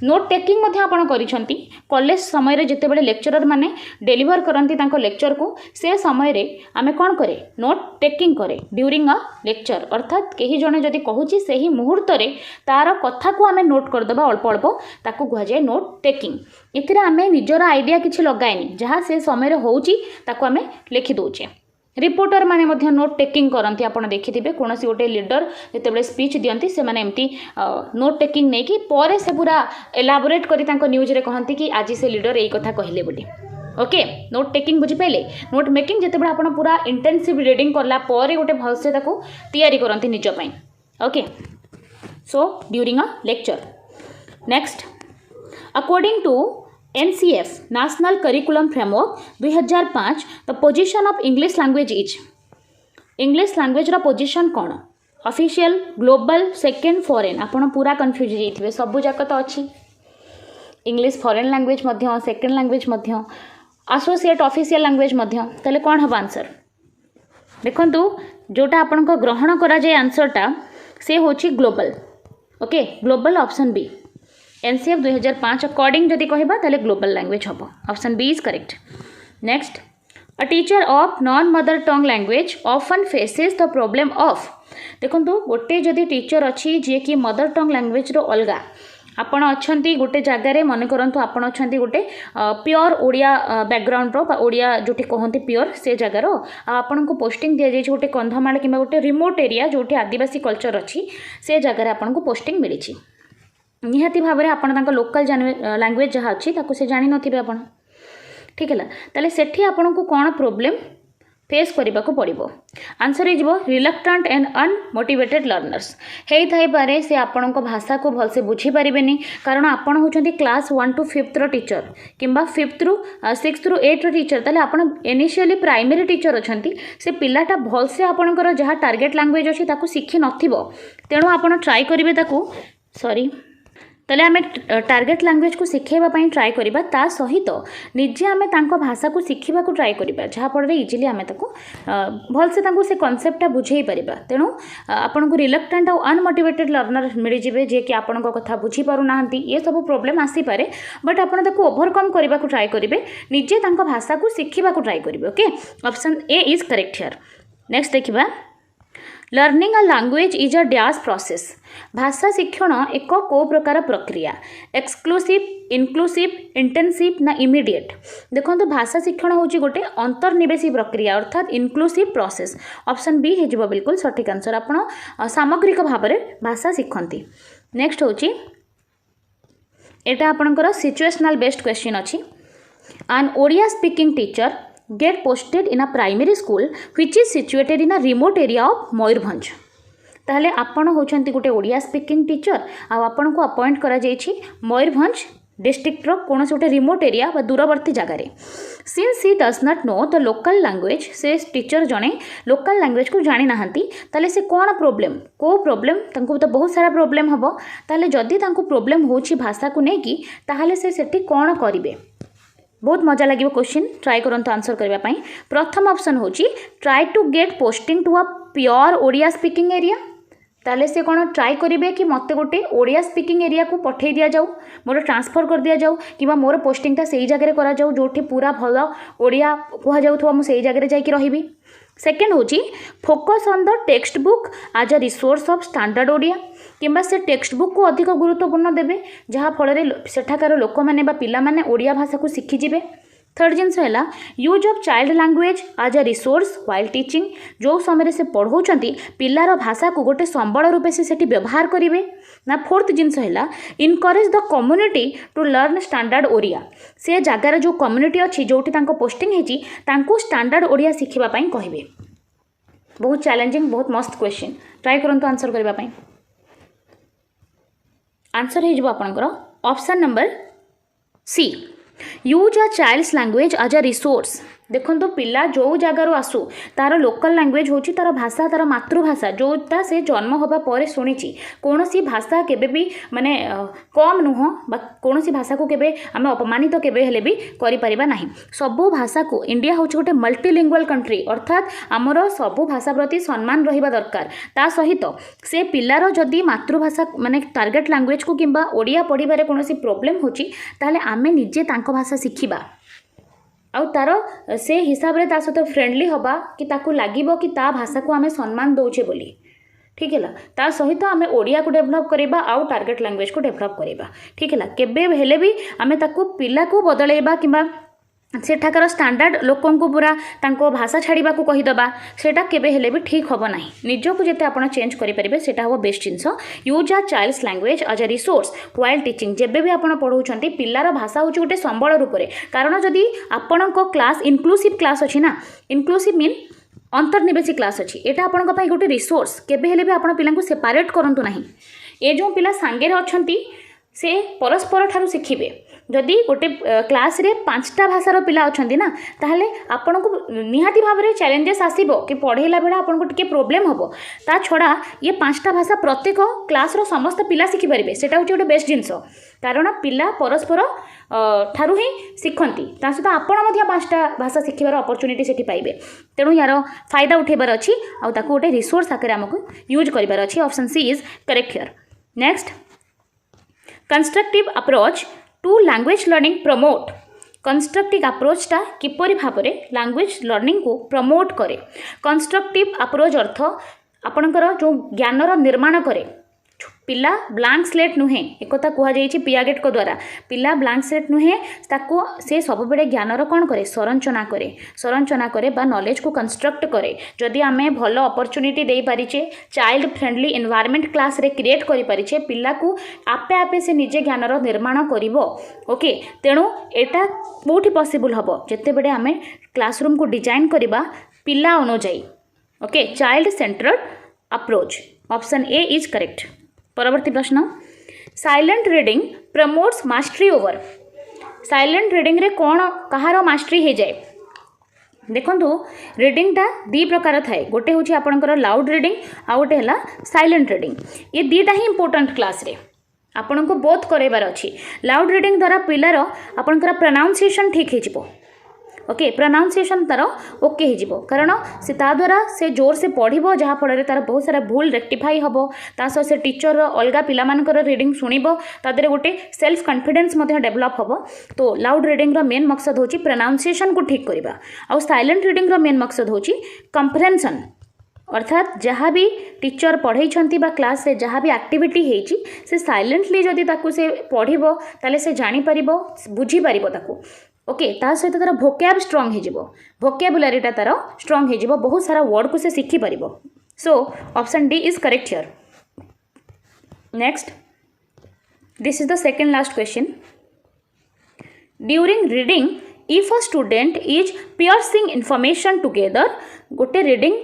नोट टेकिंग मध्य आपण करिसंती कॉलेज समय रे जते बड़े लेक्चरर माने डिलीवर करंती तांको लेक्चर को से समय रे आमे कोन करे नोट टेकिंग करे ड्यूरिंग अ लेक्चर अर्थात केही जने जदि कहूची सेही मुहूर्त रे तार कथा को आमे नोट कर दबा अल्प अल्प ताको कहा जाए नोट टेकिंग इथिरे आमे निजर आइडिया किछि लगाएनी जहाँ से समय रे होउची ताको आमे लिखि दोचे रिपोर्टर माने मध्य नोट टेकिंग करती आप देखिथे कौन गोटे लीडर जिते स्पीच दियंती से माने एमती नोट टेकिंग नहीं कि परे से पूरा एलाबोरेट करी तांको न्यूज रे कहती कि आज से लीडर यही कथा कहले बोली ओके नोट टेकिंग बुझिपारे नोट मेकिंग जिते आप पूरा इंटेंसिव रीडिंग कला परे गोटे भलसे ताको तैयारी करती निज पई okay so during a lecture next according to NCF National Curriculum Framework 2005 the position of English language is English language रा position कौन official global second foreign आपण पूरा कंफ्यूज जाइथिबे सबु जाक तो अच्छी English foreign language मध्य second language मध्य associate official language मध्य तले कौन हम आंसर देखंतु जोटा आपण को ग्रहण करा जाय आंसर टा से होची global okay global option B NCF 2005 according जदि कहबा ताले ग्लोबल लैंग्वेज हम option B is correct next a teacher of non mother tongue language often faces the problem of देखंतु गोटे जदि टीचर अच्छी जे कि मदर टंग लैंग्वेज रो अलगा आपण अच्छंती गोटे जगार मन करंतु आपण अच्छंती गोटे प्योर ओडिया बैकग्राउंड रो ओडिया जोटी कहंती प्योर से जगार आपण को पोस्टिंग दिया जाय गोटे कंधमाल किंबा गोटे रिमोट एरिया जोटी आदिवासी कल्चर अच्छी से जगार आपण को पोस्टिंग मिली निहाती भाव में आप लोकल लैंग्वेज जहाँ अच्छी से जानी नथिबे आपण ठीक है ताले सेठी आपण को कौन प्रॉब्लम फेस करने को पड़ो आंसर हो रिलक्टेंट एंड अनमोटिवेटेड लर्नर्स है थाई पारे से आपण को भाषा को भलसे बुझी पारे कारण आपण होचंती क्लास 1 to 5th टीचर किंबा 5th रू 6th रू 8th टीचर ताले आपण इनिशियली प्राइमरी टीचर अच्छी से पिलाटा भलसे आपणकर जहाँ टार्गेट लैंग्वेज अच्छी ताकू शिखी नथिबो तेणु आपण ट्राई करिवे ताकू सॉरी ताले आमे टार्गेट लैंग्वेज को शिखेबाई ट्राए करबा ता सहित निजे आमे तांको भाषा को शिखिबा को ट्राए करबा जहाँ फल इजिली आमे ताको भलसे तांको से कॉन्सेप्टटा बुझेई परिबा तेणु आपन को रिलक्टेंट और अनमोटिवेटेड लर्नर मिल जिवे जे कि आपन को कथा बुझी पारु नाहंती ये सब प्रॉब्लम आसी पारे बट आपन ताको ओवरकम करबा को ट्राए करिवे निजे तांको भाषा को शिखिबा को ट्राए करिवे okay option A is correct here next देखिबा learning a language is a dash process भाषा शिक्षण एक को प्रकार प्रक्रिया एक्सक्लूसिव इनक्लूसिव इंटेंसिव ना इमीडिएट देखो भाषा शिक्षण हूँ गोटे अंतर्निवेशी प्रक्रिया अर्थात इनक्लूसिव प्रोसेस ऑप्शन बी हो बिल्कुल सठिक आंसर आपण सामग्रिक भाव में भाषा शिखती नेक्स्ट हूँ एटा आपणकर सिचुएशनल बेस्ड क्वेश्चन अच्छी An Odia speaking teacher get posted in a primary school which is situated in a remote area of Mayurbhanj. ताहले आपण होचंती गोटे ओडिया स्पीकिंग टीचर आपण को अपॉइंट करा जायछि मयूरभंज डिस्ट्रिक्ट रो कोनोस गोटे रिमोट एरिया बा दूरवर्ती जगार. Since she does not know the local language, से टीचर जड़े लोकल लैंग्वेज को जानी नाहंती, ताले से कौन प्रोब्लेम को प्रोब्लेम तांको तो बहुत सारा प्रोब्लेम हबो. ताले जदि तांको प्रोब्लेम होछि भाषा को नेकी ताहले से सेठी कौन करिवे. बहुत मजा लगे क्वेश्चन, ट्राई करंतु आंसर करबा पई. प्रथम ऑप्शन होछि try to get posting to a pure Odia speaking area. ताले से कौन ट्राई करेंगे कि मत गोटे ओडिया स्पीकिंग एरिया को पठे दि जाऊ, मोर ट्रांसफर कर दि जाऊ, कि मोर पोस्टिंगटा से जगह करा जाऊ जोठी पूरा भल ओडिया कह जाऊ मुझे जगह जाकि रही. सेकेंड होची focus on the text book as a resource of standard Odia, किंबा से टेक्स्ट बुक को अधिक गुरुत्वपूर्ण देवे जहाँ फल सेठाकार लोक मैंने पिला माने ओडिया भाषा को शिखिजे. थर्ड जिनस है use of child language as a resource while teaching, जो समय से पढ़ाऊँच पिलार भाषा को गोटे संबल रूपे से व्यवहार करेंगे ना. फोर्थ जिनस है encourage the community to learn standard Odia, से जगार जो कम्युनिटी अच्छी जो पोस्टिंग होती स्टैंडर्ड ओडिया शिखापी कहे. बहुत चैलेंजिंग, बहुत मस्त क्वेश्चन, ट्राई करंतु आंसर करने. आंसर हो option number C, use a child's language as a resource. देखो पिला जो जगार आसू तार लोकल लैंग्वेज होची तार भाषा, तार मातृभाषा जोटा से जन्म होबा परे सुनिची. कौन सी भाषा केबे भी माने कम नुह, कौन सी भाषा को केबे आम अपमानित तो केबे हेले भी करि परिबा नाही. सबो भाषा को, इंडिया होची गोटे मल्टीलिंगुअल कंट्री, अर्थात आमर सबो भाषा प्रति सम्मान रहिबा दरकार. ता सहित से पिलार जदि मातृभाषा माने टार्गेट लैंग्वेज को किंबा ओडिया पढ़िबारे कौन सी प्रॉब्लम होची ताले आमे निजे तांको भाषा शिखिबा आउ तार से हिसाब रे ता सहित फ्रेंडली हवा कि ताकू लागिबो कि ता भाषा को आमे सम्मान दउछे बोली. ठीक है, ता सहित आमे ओडिया को डेभलप करिबा आउ टार्गेट लैंग्वेज को डेभलप करिबा. ठीक है, केबे हेले भी आमे ताकू पिला को बदलैबा किंबा सेठाकार स्टैंडर्ड लोकों को पूरा तांको भाषा छाड़ीबा को कहीदबा सेटा केबे हेले भी ठीक हबो नाही. निजको जेते आपण चेंज करि परिबे सेटा हो बेस्ट जिंस. Use a child's language as a resource while teaching, जेबे भी आपण पढौछंती पिल्लार भाषा होची गोटे संबल रूपरे. कारण जदि आपणको क्लास इनक्लूसिव क्लास अछि ना, इनक्लूसिव मीन अंतर्निवेशी क्लास अछि, एटा आपणको पई गोटे रिसोर्स. केबे हेले भी आपण पिलांको सेपरेट करंतु नाही. ए जो पिला सांगे अछंती से परस्पर ठारू शिखिबे. जदि गोटे क्लास रे 5टा भाषार पिला अछंती ना ताहले आपण को निहाती भाव में चैलेंजेस आसीबो कि पढ़ेला बेला आपण को टिके प्रॉब्लम हबो. ता छड़ा ये 5टा भाषा प्रत्येक क्लास रो समस्त पिला शिखि परिबे, सेटा होची गोटे बेस्ट जिंस. कारण पिला परस्पर ठारू ही शिखंती, ता सहित आपण मध्य 5टा भाषा शिखिबार अपॉर्चुनिटी सेठी पाइबे. तेणु यार फायदा उठेबार अछि आ ताकू गोटे रिसोर्स आकर हमकु यूज करिबार अछि. Option C is correct here. Next, constructive approach to language learning promote. Constructive अप्रोचटा किपरि भाव में लैंग्वेज लर्निंग को प्रमोट करे. कंस्ट्रक्टिव अप्रोच अर्थ आपणकर जो ज्ञानर निर्माण करे. पिला ब्लांक स्लेट नुहे, एक कह जाइए पियागेट को द्वारा. पिला ब्लांक स्लेट नुहे, ताको से सब बेले ज्ञानर कौन करे, संरचना करे बा नॉलेज को कंस्ट्रक्ट करे. जदि आमे भल अपॉर्चुनिटी दे पारिचे, चाइल्ड फ्रेंडली एनवायरनमेंट क्लास रे क्रिएट करि परिचे, पिला को आपे आपे से निजे ज्ञानर निर्माण करिवो. ओके, तेणु एटा कोठी पॉसिबल हबो जते बेले आमे क्लासरूम को डिजाइन करिबा पिला अनुଯାयी. Okay, child centered approach. Option A is correct. परवर्ती प्रश्न, silent reading promotes mastery over. Silent reading रे कौन कहार मास्टरी हो जाए. देखो रीडिंगटा दी प्रकार थाए, गोटे हूँ आपंकर लाउड रीडिंग आ गोटे है साइलेंट रीडिंग. ये दीटा ही इंपोर्टेंट क्लास रे आपन को बोथ करार अच्छी. लाउड रीडिंग द्वारा पिलार आपंकर प्रोनाउंसिएशन ठीक हो. ओके, प्रोनाउंसिएशन तार ओके हो, कारण से द्वारा से जोर से पढ़ो जहाँफल तार बहुत सारा भूल रेक्टिफाई हम. तासह से टीचर अलग पिलामानकर रीडिंग शुणव, तादरे गोटे सेल्फ कॉन्फिडेंस डेभलप हम. तो लाउड रीडिंग रो मेन मकसद होची प्रोनाउंसिएशन को ठीक करवा. आउ साइलेंट रीडिंग रो मेन मकसद होची कंप्रेhension, अर्थात जहाँ भी टीचर पढ़ई बा क्लास रे जहाँ भी एक्टिविटी होती से साइलेंटली जदि ताकू से पढ़िबो ताले से जानी परिबो, बुझी परिबो ताकू. ओके, ता सहित तार भोकैब स्ट्रॉन्ग हो जिवो, भोकैबुलारीटा तार स्ट्रॉन्ग हो जिवो, बहुत सारा वर्ड को से शिखि परिबो. So option D is correct here. Next, this is the second last question. During reading if a student is piercing information together गोटे रीडिंग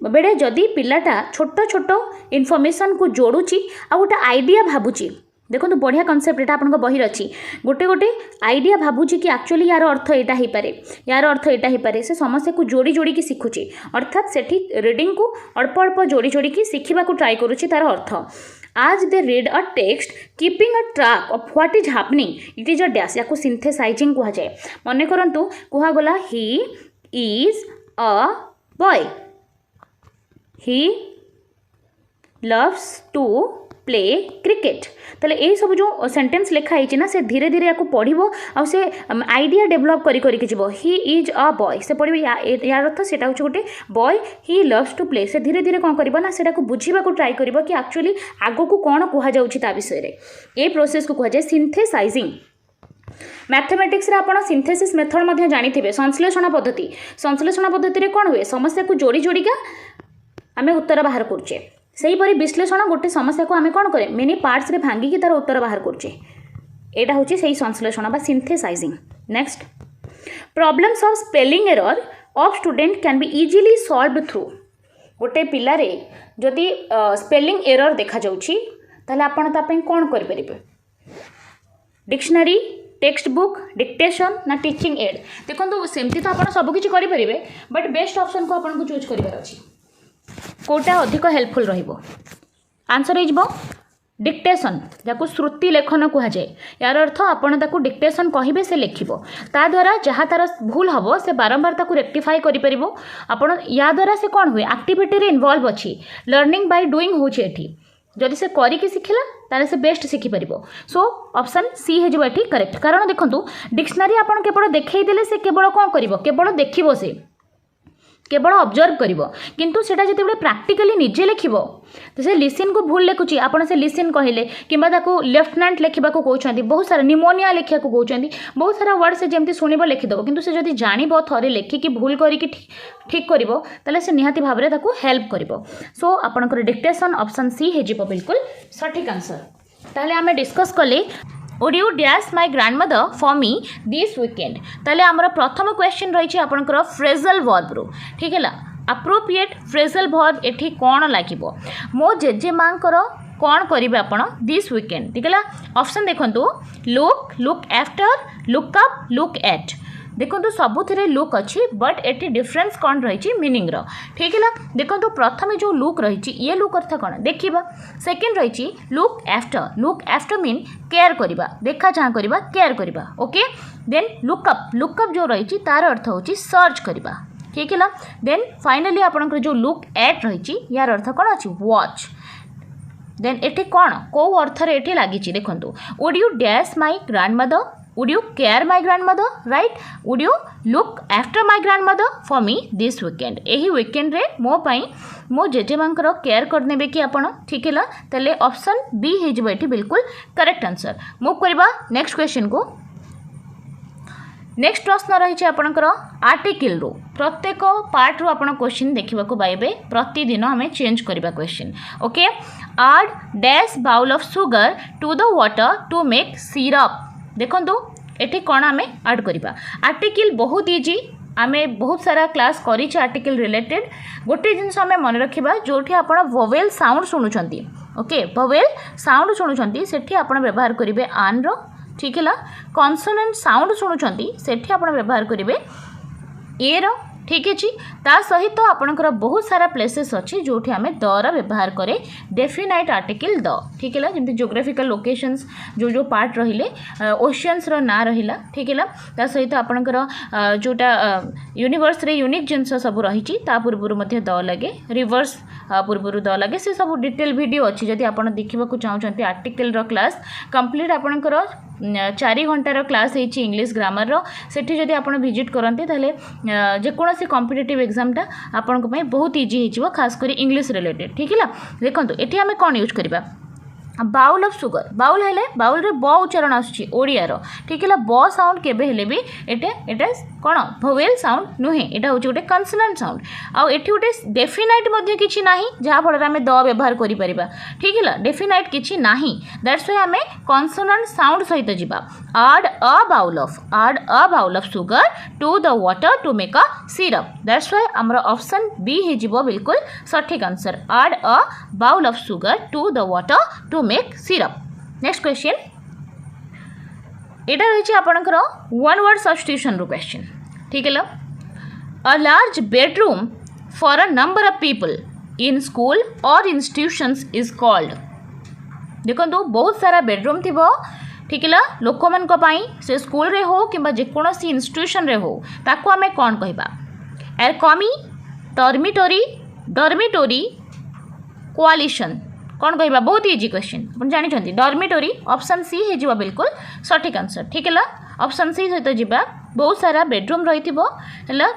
बेड़े जदि पिलाटा छोट छोट इनफॉरमेशन को जोड़ुची आ गोटे आइडिया भाबुची देखो बढ़िया कनसेप्ट यहाँ आपन बही अच्छी गोटे गोटे आइडिया भावुची कि एक्चुअली यार अर्थ यहाँ हो पारे यार अर्थ यहाँ हो पारे से समस्या को जोड़ी जोड़ी की शिखुची अर्थात सेठी रीडिंग को अल्प अल्प जोड़ी जोड़ी की शिखा ट्राए करुच्ची तार अर्थ आज they read a text keeping a track of what is happening it is a dash या सिंथेसाइजिंग कह जाए मन करंतु कहगला he is a boy he loves to play cricket ताले ये सब जो सेंटेंस लिखाई ना से धीरे धीरे या पढ़ो आ से आइडिया डेभलप करी जीव ही इज अ बॉय से पढ़े यार अर्थ से गोटे boy he loves to play से धीरे धीरे कौन करना से बुझा ट्राए कर कि एक्चुअली आग को कौन कहुच्छी विषय ये प्रोसेस को कहुए सिंथेसाइजिंग मैथमेटिक्स आप सिंथेसिस मेथड जानी संश्लेषण पद्धति कौन हुए समस्या को जोड़ी जोड़िका आम उत्तर बाहर करुचे सेहीपरि विश्लेषण गोटे समस्या को आम कौन करें मेनी पार्ट्स रे भांगिकी तार उत्तर बाहर करुचे यहाँ हूँ से संश्लेषण बा synthesising next problems of spelling error of student can be easily solve through गोटे पिलारे जदि स्पेलिंग एरर देखा जाउछि ताले आपण तापई कौन करें डिक्शनरी टेक्स्ट बुक डिक्टेशन ना टीचिंग एड देखो सेमती तो आप सबकि करेंगे बट बेस्ट ऑप्शन को आपको चूज करार अच्छी कोटा अधिक हेल्पफुल रहिबो आंसर हो डिक्टेशन जाको श्रुति लेखन कहुए यार अर्थ आपड़ ताको डिक्टेशन कहे से लिखिबो ता द्वारा जहाँ तार भूल हम से बारंबार ताको रेक्टिफाई करें आपण या द्वारा से कौन हुए एक्टिविटी रे इन्वॉल्व अच्छी लर्निंग बाय डूइंग होची एठी जदि से करिकी शिखिला ताले से बेस्ट शिखिपर सो ऑप्शन सी है ये करेक्ट कारण देखो डिक्शनरी आपन केवल देखई देले से केवल कौन करिवो केवल देखिबो से केवल ऑब्जर्व करिवो किंतु सेटा जते प्रैक्टिकली निजे लिखिबो तो से लिसन को भूल लिखुची आपण से लिसन कहले किंबा ताको लेफ्टिनेंट लिखा को कहउछंती बहुत सारा निमोनिया लिखा को कहउछंती बहुत सारा वर्ड से जेमती सुनिबो लिखिदबो किंतु से जदि जानिबो थरे लेखिकी भूल करिकी ठीक करिवो ताले से निहाती भाबरे ताको हेल्प करिवो सो आपनकर डिक्टेशन ऑप्शन सी हे जिवो बिल्कुल सटीक आंसर ताले हमें डिस्कस कले Would you dash my grandmother for me this weekend? ताले आमर प्रथम क्वेश्चन रही आपनकर फ्रेजल वर्ब रो ठीक है अप्रोप्रिएट फ्रेजल वर्ब एठी कौन लागिबो मो जेजे मांकर कौन करिवे आपण दिस वीकेंड ठीक है ऑप्शन देखंतु look look after look up look at देखो सबुथिरे लुक अच्छी बट एटी डिफरेंस कौन रही मीनिंग रो ठीक है देखो प्रथम जो लुक रही ये लुक अर्थ कौन देखा सेकेंड रही लुक आफ्टर मीन केयर करवा देखा चाह करवा केयर करवा ओके देन लुकअप जो रही तार अर्थ हूँ सर्च करवा ठीक है देन फाइनली आपंकर जो लुक एट रही यार अर्थ कौन अच्छी वॉच देन एटी कौन कौ अर्थर ये लगी देखो would you dash my grandmother Would you care my grandmother? Right? Would you look after my grandmother for me this weekend? यही weekend रे मो पाई मो जेजेमांकर केयर करने कि आपण ठीक है ताले ऑप्शन बी हे जिवो एठी बिल्कुल करेक्ट आंसर मूव करबा नेक्स्ट क्वेश्चन को नेक्स्ट प्रश्न रही आपणकर आर्टिकल रो प्रत्येक पार्ट रो आपण क्वेश्चन देखा पाइबे प्रतिदिन आम चेंज करबा question okay add dash bowl of sugar to the water to make syrup देखो ये कौन आम ऐड करवा आर्टिकल बहुत इजी आम बहुत सारा क्लास करी आर्टिकल रिलेटेड गोटे जिनस आम मन रखा जो आप वोवेल साउंड शुणुंट ओके वोवेल साउंड शुणुंट से आप व्यवहार करेंगे आन रो ठीक है कॉन्सोनेंट साउंड शुणुंट से आप व्यवहार करेंगे ए रो ठीक अच्छे ता सहित आपणकर बहुत सारा प्लेसेस अच्छी जो आम दर व्यवहार करे डेफिनाइट आर्टिकल द ठीक है जमी जोग्राफिकल लोकेशंस जो पार्ट रहिले ओशियंस रो ना रहिला ठीक है ता सहित आपणकर जोटा यूनिवर्स रे यूनिक जिनस सब रही पूर्व द लगे रिवर्स पूर्व द लगे से सब डिटेल वीडियो अच्छी जदि आप देखा चाहते आर्टिकल रो क्लास कंप्लीट आपणकर 4 घंटार क्लास होती इंग्लिश ग्रामर रो सेठी जदि आप विजिट करते ताले जेकोसी कॉम्पिटिटिव एग्जामटा आपण बहुत इजी हो खास कर इंग्लिश रिलेटेड ठीक है देखो ये आम कौन यूज करवा बाउल ऑफ सुगर बाउल है बाउल रे ब उच्चारण आसूँ ओडियार ठीक है ब साउंड केबे हेले भी एटा कौन भोवेल साउंड नुहे एटा हूँ गोटे कनसोनेंट साउंड आउ एठी गोटे डेफिनाइट मध्य किछि नाही जहाँ फल आम द व्यवहार करि परिबा ठीक है डेफिनाइट किछि नाही दैट्स व्हाई आमे कनसोनेंट साउंड सहित जिबा add a bowl of sugar to the water to make a syrup that's why हमर ऑप्शन बी हे जिवो बिल्कुल सठिक answer add a bowl of sugar to the water to make syrup next question एटा रही आपणकर one word substitution रो question ठीक है a large bedroom for a number of people in school और इंस्टीट्यूशंस इज कॉल्ड देखो बहुत सारा bedroom थी ठीक है लोक मान से स्कूल रे हो कि जेकोसी इंस्टीट्यूशन रे हो ताको आमे कौन कहबा एरकमी टर्मिटोरी डर्मिटोरी कोआलिशन कौन कहबा बहुत इजी क्वेश्चन अपन जानी डर्मिटोरी ऑप्शन सी हे जिबा बिल्कुल सठिक आंसर ठीक है ऑप्शन सी सहित जिबा बहुत सारा बेडरूम रही है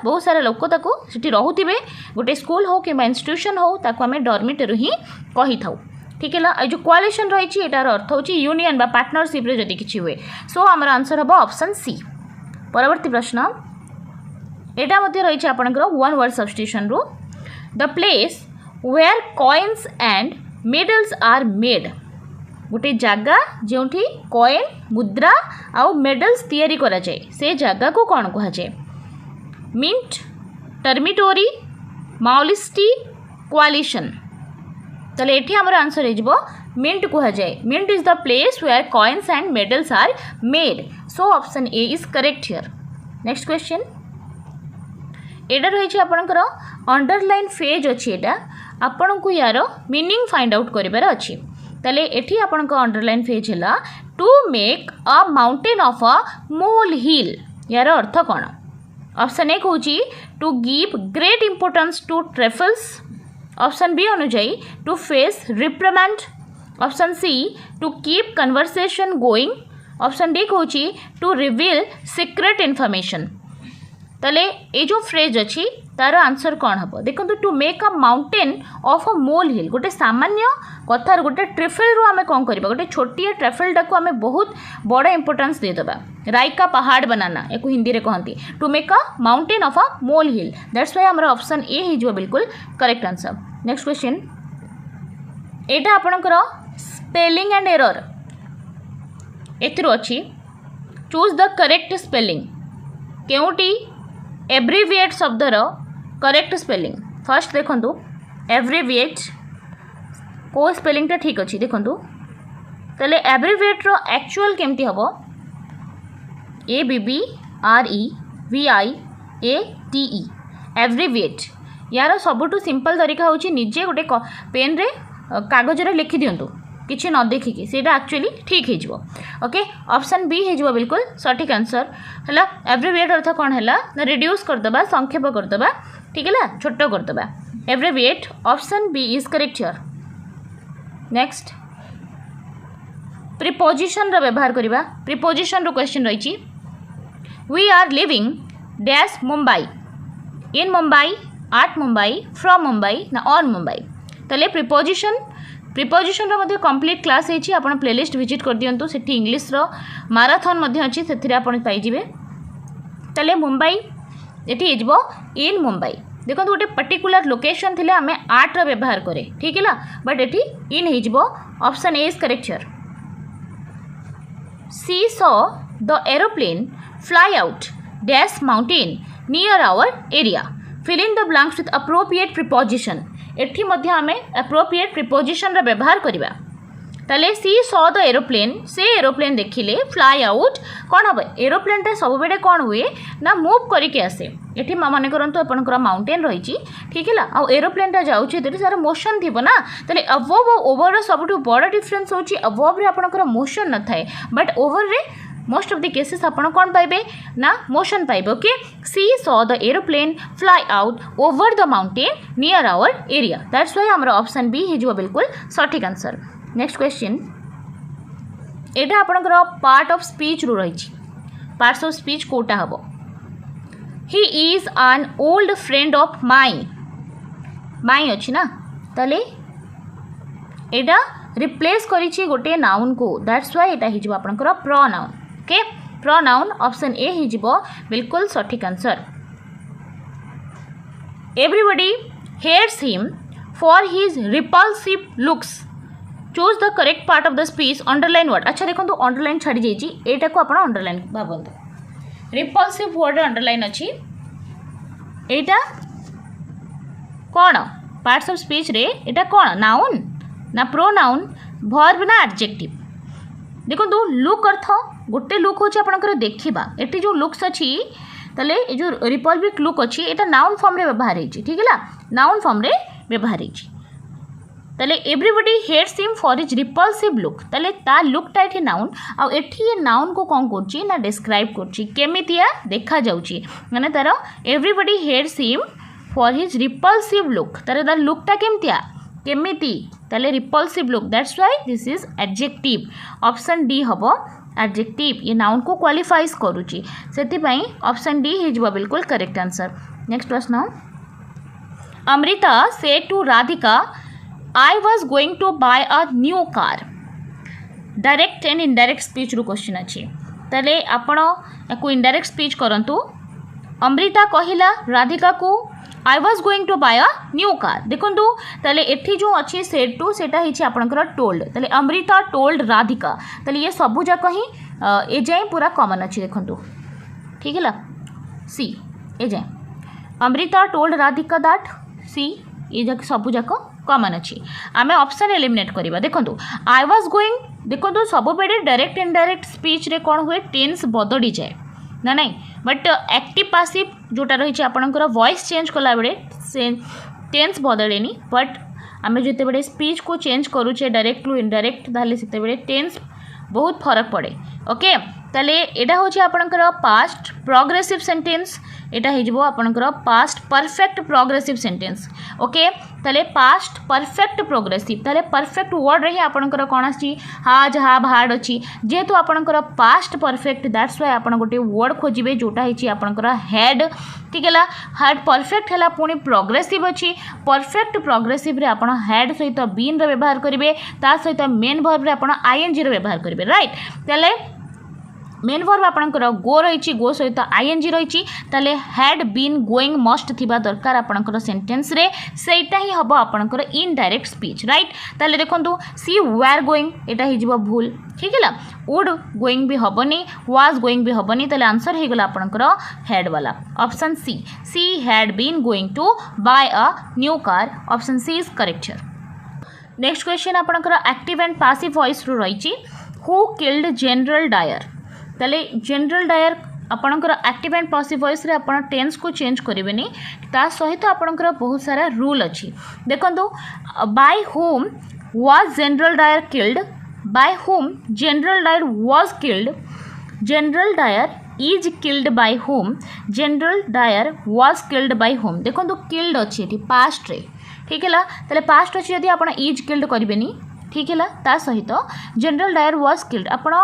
बहुत सारा लोक ताको सेठी रहउथिबे गोटे स्कूल हो कि इंस्टीट्यूशन हो ताको आमे डर्मिटोरी ही कहि थाउ ठीक है जो कोआलिशन रही एटार अर्थ होची यूनियन बा पार्टनरशिप रे जदि किछि हुए सो हमर आंसर हबो ऑप्शन सी परवर्ती प्रश्न एटा मध्ये रही आपनकर वन वर्ड सब्स्टिट्यूशन रो the place where coins and medals are made गोटे जगह जोठी कॉइन मुद्रा आउ मेडल्स तैयारी करा जाए से जगह को कौन कहा जाए मिंट टर्मिटोरी माउलिस्टी कोआलिशन चले एठी हमर आंसर हे जिवो मिंट कहा जाए mint is the place where coins and medals are made so option A is correct here next question एटा रही आपणकर अंडरलाइन फेज अच्छी एटा आपण को यार मीनिंग फाइंड आउट करिबार अच्छी ताले एठी आपण को अंडरलाइन फेज हैला to make a mountain of a molehill यार अर्थ कौन ऑप्शन ए कहूची to give great importance to trifles option B अनुजाई to face reprimand option C to keep conversation going option D कहूची to reveal secret information ताले ये जो phrase अच्छी तार आंसर कौन हम देखो to make a mountain of a molehill गोटे सामान्य कथार गोटे ट्रिफल रू आम कौन करबा गोटे छोटिया ट्रिफलटा को आम बहुत बड़ इंपोर्टेंस देदेबा राइका पहाड़ बनाना एक हिंदी रे कहती to make a mountain of a molehill that's why हमारा ऑप्शन ए हो बिल्कुल करेक्ट आंसर नेक्स्ट क्वेश्चन एटा आपणकर स्पेलिंग एंड एरर एथिरो अच्छी चूज द करेक्ट स्पेलिंग केउटी एब्रिविएट शब्दर करेक्ट स्पेलिंग फर्स्ट देखंतु एब्रिविएट को स्पेलिंगटा ठीक अच्छी देखंतु तले एब्रिविएट रो एक्चुअल केमती हबो ABBREVIATE एब्रिविएट यार सबुठु सिंपल तरीका होची निजे गोटे पेन रे कागज रे लिखि दियंतु किछि न देखिकी सेटा एक्चुअली ठीक हे जिवो ओके ऑप्शन बी हे जिवो बिल्कुल सठिक आंसर हला एब्रिविएट अर्थ कोन हला ना रिड्यूस कर दबा संक्षेप कर दबा ठीक है छोटो कर दबा abbreviate option B is correct here next preposition रो व्यवहार करिबा प्रीपोजिशन रो क्वेश्चन रहिची we are living dash Mumbai in Mumbai at Mumbai from Mumbai ना ऑन मुंबई तले प्रीपोजिशन रो कंप्लीट क्लास है आपन प्लेलिस्ट विजिट कर दियंतु सेठी इंग्लिश रो मैराथन मध्ये अछि सेथिरे आपन पाई जिवे तले मुंबई एठी हेजबो इन मुंबई देखो गोटे पर्टिकुलर लोकेशन थिले आमे आट रो व्यवहार करे ठीक है बट एठी इन हेजबो option A is correct here she saw the aeroplane fly out dash mountain near our area fill in the blanks with appropriate preposition एठी मध्य आमे अप्रोप्रिएट प्रीपोजिशन रा व्यवहार करिबा तले सी सॉ द एरोप्लेन से एरोप्लेन देखिले फ्लाई आउट कौन हम एरोप्लेन टा सब बेडे कौन हुए ना मूव करके आसे एठी माने करंतु आपनकर माउंटेन रही ठीक है आ एरोप्लेन टा जाउची तेरे सारा मोशन थिबो ना तले अबव ओवर रो सबटु बड़ डिफरेंस होची अबव रे आपनकर मोशन न थाए बट ओवर रे मोस्ट ऑफ द केसेस आपण कौन पाइबे ना मोशन पाइबे okay she saw the aeroplane fly out over the mountain near our area that's why हमरा ऑप्शन बी हे जो बिल्कुल सठिक आंसर नेक्स्ट क्वेश्चन एटा आपनकर पार्ट ऑफ स्पीच रू रही पार्ट्स ऑफ स्पीच कोटा हबो he is an old friend of my अछि ना तले एटा रिप्लेस करिछि गोटे नाउन को दैट्स व्हाई एटा हिजो आपनकर pronoun okay pronoun option A ही जिवो बिल्कुल सठिक answer. Everybody hates him for his repulsive looks choose the correct part of the speech underline word. अच्छा देखो अंडरलाइन छाड़ी जाइए एटा को आप अंडरलाइन भावतु रिपल्सिव वर्ड अंडरलाइन अच्छी एटा कौन पार्ट्स ऑफ स्पीच रे एटा कौन नाउन ना प्रोनाउन वर्ब ना एडजेक्टिव। देखो लुक अर्थ गोटे लुक हूँ आपंकर देखा ये जो लुक्स अच्छी ताले ये जो रिपल्सिव लुक अच्छी एटा नाउन फॉर्म रे व्यवहार होती ठीक है नाउन फॉर्म रे व्यवहार होती ताले everybody hates him for his repulsive look ताले ता लुकटा ये नाउन आउ एठी ये नाउन को कौन करछि ना डिस्क्राइब करछि केमितिया देखा जाउछि माने तार everybody hates him for his repulsive look तारे दा लुकटा केमतिया केमिति ताले repulsive look that's why this is adjective option D हबो एडजेक्टिव ये नाउन को क्वालिफाइज करूछि सेति पई ऑप्शन डी ही जबो बिल्कुल करेक्ट आंसर। नेक्स्ट प्रश्न Amrita said to Radhika I was going to buy a new car direct and indirect speech रू क्वेश्चन अच्छी ताले आपण याकू इनडायरेक्ट स्पीच करंतु अमृता कहिला राधिका को I was going to buy a new car देखंतु ताले एठी जो अच्छी सेड टू सेटा हिची आपनकर टोल्ड ताले अमृता टोल्ड राधिका ताले ये सबु जाक ही ए जाय पूरा कॉमन अच्छी देखंतु ठीक है ला सी ए जाय अमृता टोल्ड राधिका दैट सी ये जाक सबु जाक कॉमन अच्छी आमे ऑप्शन एलिमिनेट करवा देखो आई वाज गोइंग देखो सब बेले डायरेक्ट इनडायरेक्ट स्पीच रे कौन हुए टेन्स बदली जाए ना नहीं बट एक्टिव पासिव जोटा रही आपंकर वॉइस चेंज कला बेले टेन्स बदलेनी बट आम जिते बड़े स्पीच को चेंज करुचे डायरेक्ट टू इनडायरेक्ट ताले सेते बेले टेन्स बहुत फरक पड़े ओके ताले एटा होची आपनकर पास्ट प्रोग्रेसिव सेंटेंस एटा हिजबो आपनकर past perfect progressive sentence okay ताले पास्ट परफेक्ट प्रोग्रेसिव ताले परफेक्ट वर्ड रही आपनकर कोन आसी हाज हाव हार्ड अछि जेतु आपनकर पास्ट परफेक्ट दैट्स व्हाई आपन गोटे वर्ड खोजिबे जोटा हिची आपनकर हेड ठीक है हार्ड परफेक्ट है पुणी प्रोग्रेसिव अच्छी परफेक्ट प्रोग्रेसिव रे आपन हेड सहित बीन रो व्यवहार करेंगे ता सहित मेन वर्ब रे आपन आईएनजी रो व्यवहार करेंगे राइट ताले मेन वर्ब आपनकर गो रही गो सहित आईएनजी रही ताले हैड बीन गोइंग मस्ट थिबा दरकार आपनकर सेंटेंस रे सेटा ही हबो आपनकर इनडायरेक्ट स्पीच राइट ताले देखंतु सी वेयर गोइंग एटा ही जिवो भूल ठीक है वुड गोइंग भी हबनी वाज गोइंग भी हबनी ताले आंसर हे गला आपनकर हेड वाला option C had been going to buy a new car option C is correct here. Next question आपनकर एक्टिव एंड पैसिव वॉइस रू रही हु किल्ड जनरल डायर ताले जनरल डायर आपणकर एक्टिव एंड पैसिव वॉइस रे आपण tense को change करेंगे ता सहित आपणकर बहुत सारा रूल अच्छी देखो by whom was General Dyer killed by whom General Dyer was killed General Dyer is killed by whom General Dyer was killed by whom देखो किल्ड अच्छी पास्ट रे ठीक है ताले पास्ट अच्छी यदि आप इज किल्ड करेंगे ठीक है ता सहित जनरल डायर वाज किल्ड आपण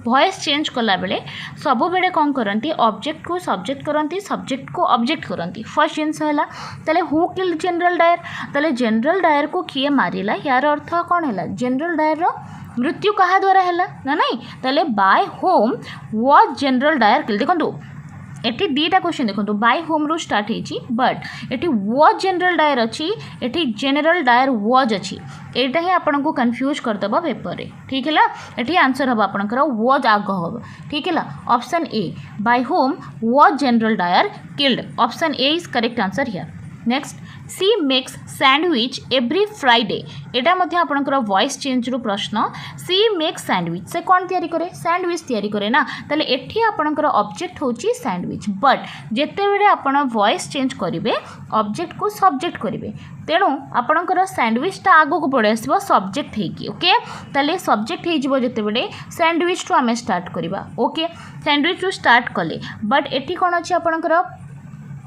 वॉइस चेंज कला बेले सब बेले कौन करती ऑब्जेक्ट को सब्जेक्ट करती सब्जेक्ट को ऑब्जेक्ट करती फर्स्ट जिनस है ताले हु किल्ड जनरल डायर ताले जनरल डायर को किए मारिला यार अर्थ कौन है जनरल डायर रो मृत्यु कहा द्वारा है ना नहीं ताले by whom was General Dyer killed देखो एटी दीटा क्वेश्चन देखो बाय होम रू स्टार्ट होती बट एटी वाज जनरल डायर अच्छी एटी जनरल डायर वाज अच्छी एटा ही आपन को कंफ्यूज करदेव पेपर रे ठीक है एटी आंसर हम आपनकर वाज आग हम ठीक है option A by whom was General Dyer killed option A is correct answer here. Next she makes sandwich every Friday एटा मध्य आपनकर वॉइस चेंज रू प्रश्न सी मेक्स सैंडविच से कौन तैयारी करे सैंडविच तैयारी करे ना ताले एठी आपनकर ऑब्जेक्ट होची सैंडविच बट जेते बेले आपण वॉइस चेंज करिवे ऑब्जेक्ट को सब्जेक्ट करिवे तेणु आपणकर सैंडविचटा आगो को पड़े आसो सब्जेक्ट होगी ओके ताले सब्जेक्ट हो जिते बड़े सैंडविच टू आम स्टार्ट करवा ओके सैंडविच टू स्टार्ट कले बट एटी कौन अच्छी आपणकर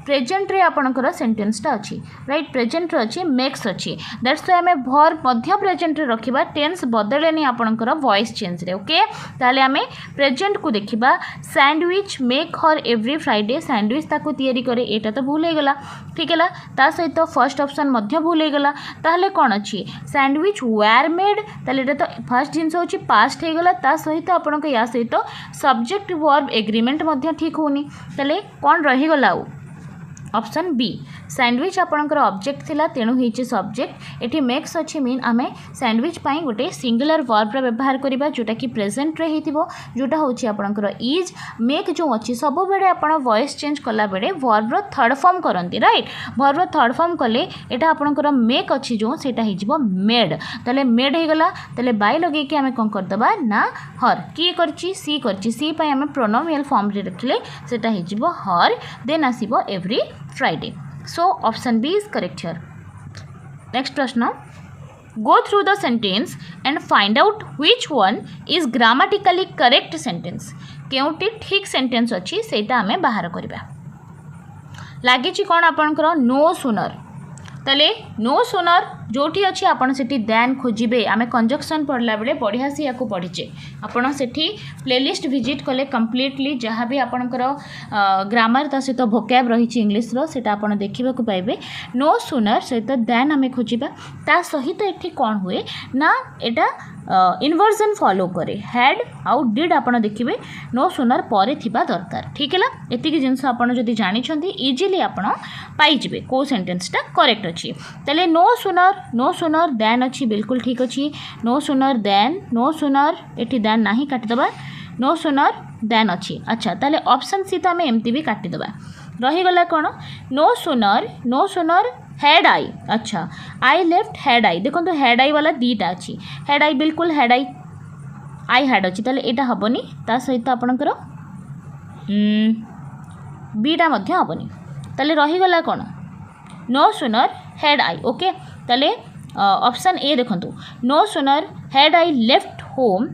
प्रेजेंट रे आपणकर सेंटेंसटा अच्छी राइट प्रेजेंट रे अच्छी मेक्स अच्छी दैट्स वाई आम भर्ब मध्य प्रेजेंट रे रखिबा टेंस बदलेनी आपणकर वॉइस चेंज रे ओके ताले आम प्रेजेंट को देखिबा sandwich make her every Friday sandwich ताको तैयारी करे एटा तो भूल हो गला ठीक है ता सहित फर्स्ट ऑप्शन मध्य भूल हो गला ताले कौन अच्छी सैंडविच वेयर मेड ताले एटा तो फर्स्ट जिनस होची पास्ट हो गला ता सहित आपणक या सहित सब्जेक्ट वर्ब एग्रीमेंट मध्य ठीक होनी ताले कौन रही गला ऑप्शन बी सैंडविच आपणकर ऑब्जेक्ट थिला तेणु होइचे सब्जेक्ट एठी मेक्स अच्छी मीन आमे सैंडविच पाई गोटे सिंगुलर वर्ब रा व्यवहार करिबा जोटा कि प्रेजेंट रे हेतिबो जोटा होची आपणकर इज मेक जो अच्छी सब बेले आपण वॉइस चेंज कला बेले वर्ब रो थर्ड फॉर्म करंती राइट वर्ब रो थर्ड फॉर्म कले एटा आपणकर मेक अच्छी जो सेटा हिजिबो मेड तले मेड हे गला तले बाय लगे कि आमे कोन कर दबा ना हर की करची सी पाई आमे प्रोनोमियल फॉर्म रे रखले सेटा हिजिबो हर देन आसीबो every Friday so option B is correct here. Next प्रश्न go through the sentence and find out which one is grammatically correct sentence केउटी ठीक सेंटेंस अच्छी सेटा आमे बाहर करबा लागी छि कोन आपनकर नो सुनर तले नो सुनर जोठी अच्छी आपन सेठी दैन खोजिबे आमे कंजक्शन पढ़ला बेले बढ़िया से याकू पढ़ीचे आपन सेठी प्लेलिस्ट विजिट कले कंप्लीटली जहाँ भी आपनकर ग्रामर ता सहित भोकैब रही इंग्लिश रो सेटा आपन देखिबा को पाइबे नो सुनर सहित दैन आमे खोजिबा ता सहित एठी कोन हुए ना एटा इन्वर्जन फॉलो करे हैड आउ डिड आपन देखिबे नो सुनर परे थिबा दरकार ठीक है एतिकी जिंस आपन जदि जानि छथि इजीली आपन पाई जिबे को सेंटेंसटा करेक्ट अछि तले नो सुनर देन अच्छी बिल्कुल ठीक अच्छी no sooner then no sooner एठी देन नाही काटि दबा नो सुनर देन अच्छी अच्छा ताले ऑप्शन सी तो आम एमती भी काटि दबा रही गला कोन नो सुनर हेड आई अच्छा आई लेफ्ट हेड आई देखो तो हेड आई वाला दीटा अच्छी हेड आई बिल्कुल हेड आई हेड अच्छी ताले एटा हबनी ता सहित आपनकर बीटा मध्य हबनी ताले रही गला कोन no sooner had I okay ताले ऑप्शन ए देखंतु no sooner had I left home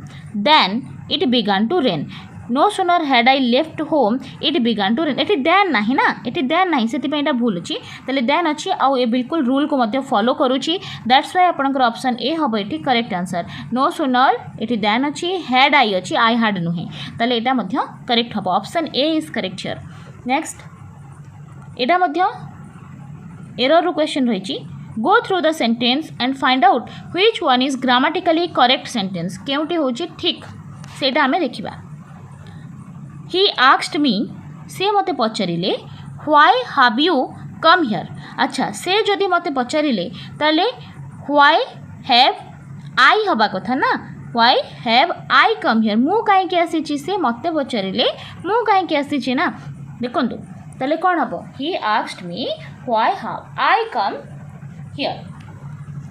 then it began to rain no sooner had I left home it began to rain एटी देन नाही ना एटी देन नाही सेति पे एटा भूल अछि ताले देन अछि आ ए बिल्कुल रूल को मध्य फॉलो करूछि दैट्स व्हाई आपनकर ऑप्शन ए हबो एटी करेक्ट आंसर नो सुनर एटी देन अछि हेड आई अछि आई हैड नुहे ताले एटा मध्य करेक्ट हबो option A is correct here next एटा मध्य एरर क्वेश्चन रही go through the sentence and find out which one is grammatically correct sentence केउटी होची ठीक सेटा हमें देखिबा ही आस्क्ड मी से मते पचारिले why have you come here अच्छा से जदि मते पचारिले ताले व्हाई हैव आई हबा कथा ना why have I come here मु काहे के आसी से मते पचारिले मु काहे के आसी ना देखंतु ताले कोन हबो he asked me why have I come here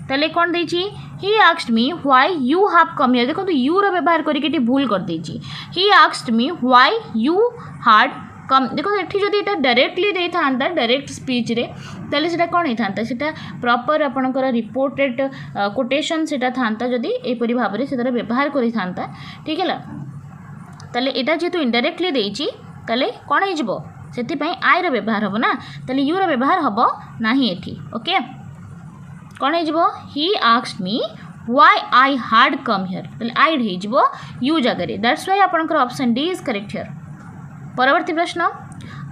ताले कोन देछि he asked me why you have come here देखो तो यू रो व्यवहार करिके भूल कर देछि he asked me why you had come देखो एठी जदि एटा डायरेक्टली दे थांता डायरेक्ट स्पीच रे ताले सेटा कोन हे थांता सेटा प्रॉपर आपनकर रिपोर्टेड कोटेशन सेटा थांता जदि ए परि भाव रे सेटा व्यवहार करि थांता ठीक है ताले एटा जेतु इनडायरेक्टली देछि ताले कोन हे जिवो सेति पई आई रो व्यवहार हबो ना ताले यू रो व्यवहार हबो नाही एठी ओके कौन हो ही asked me why I had come here I हो यू जगह दैट्स व्हाई आपनकर option D is correct here परवर्ती प्रश्न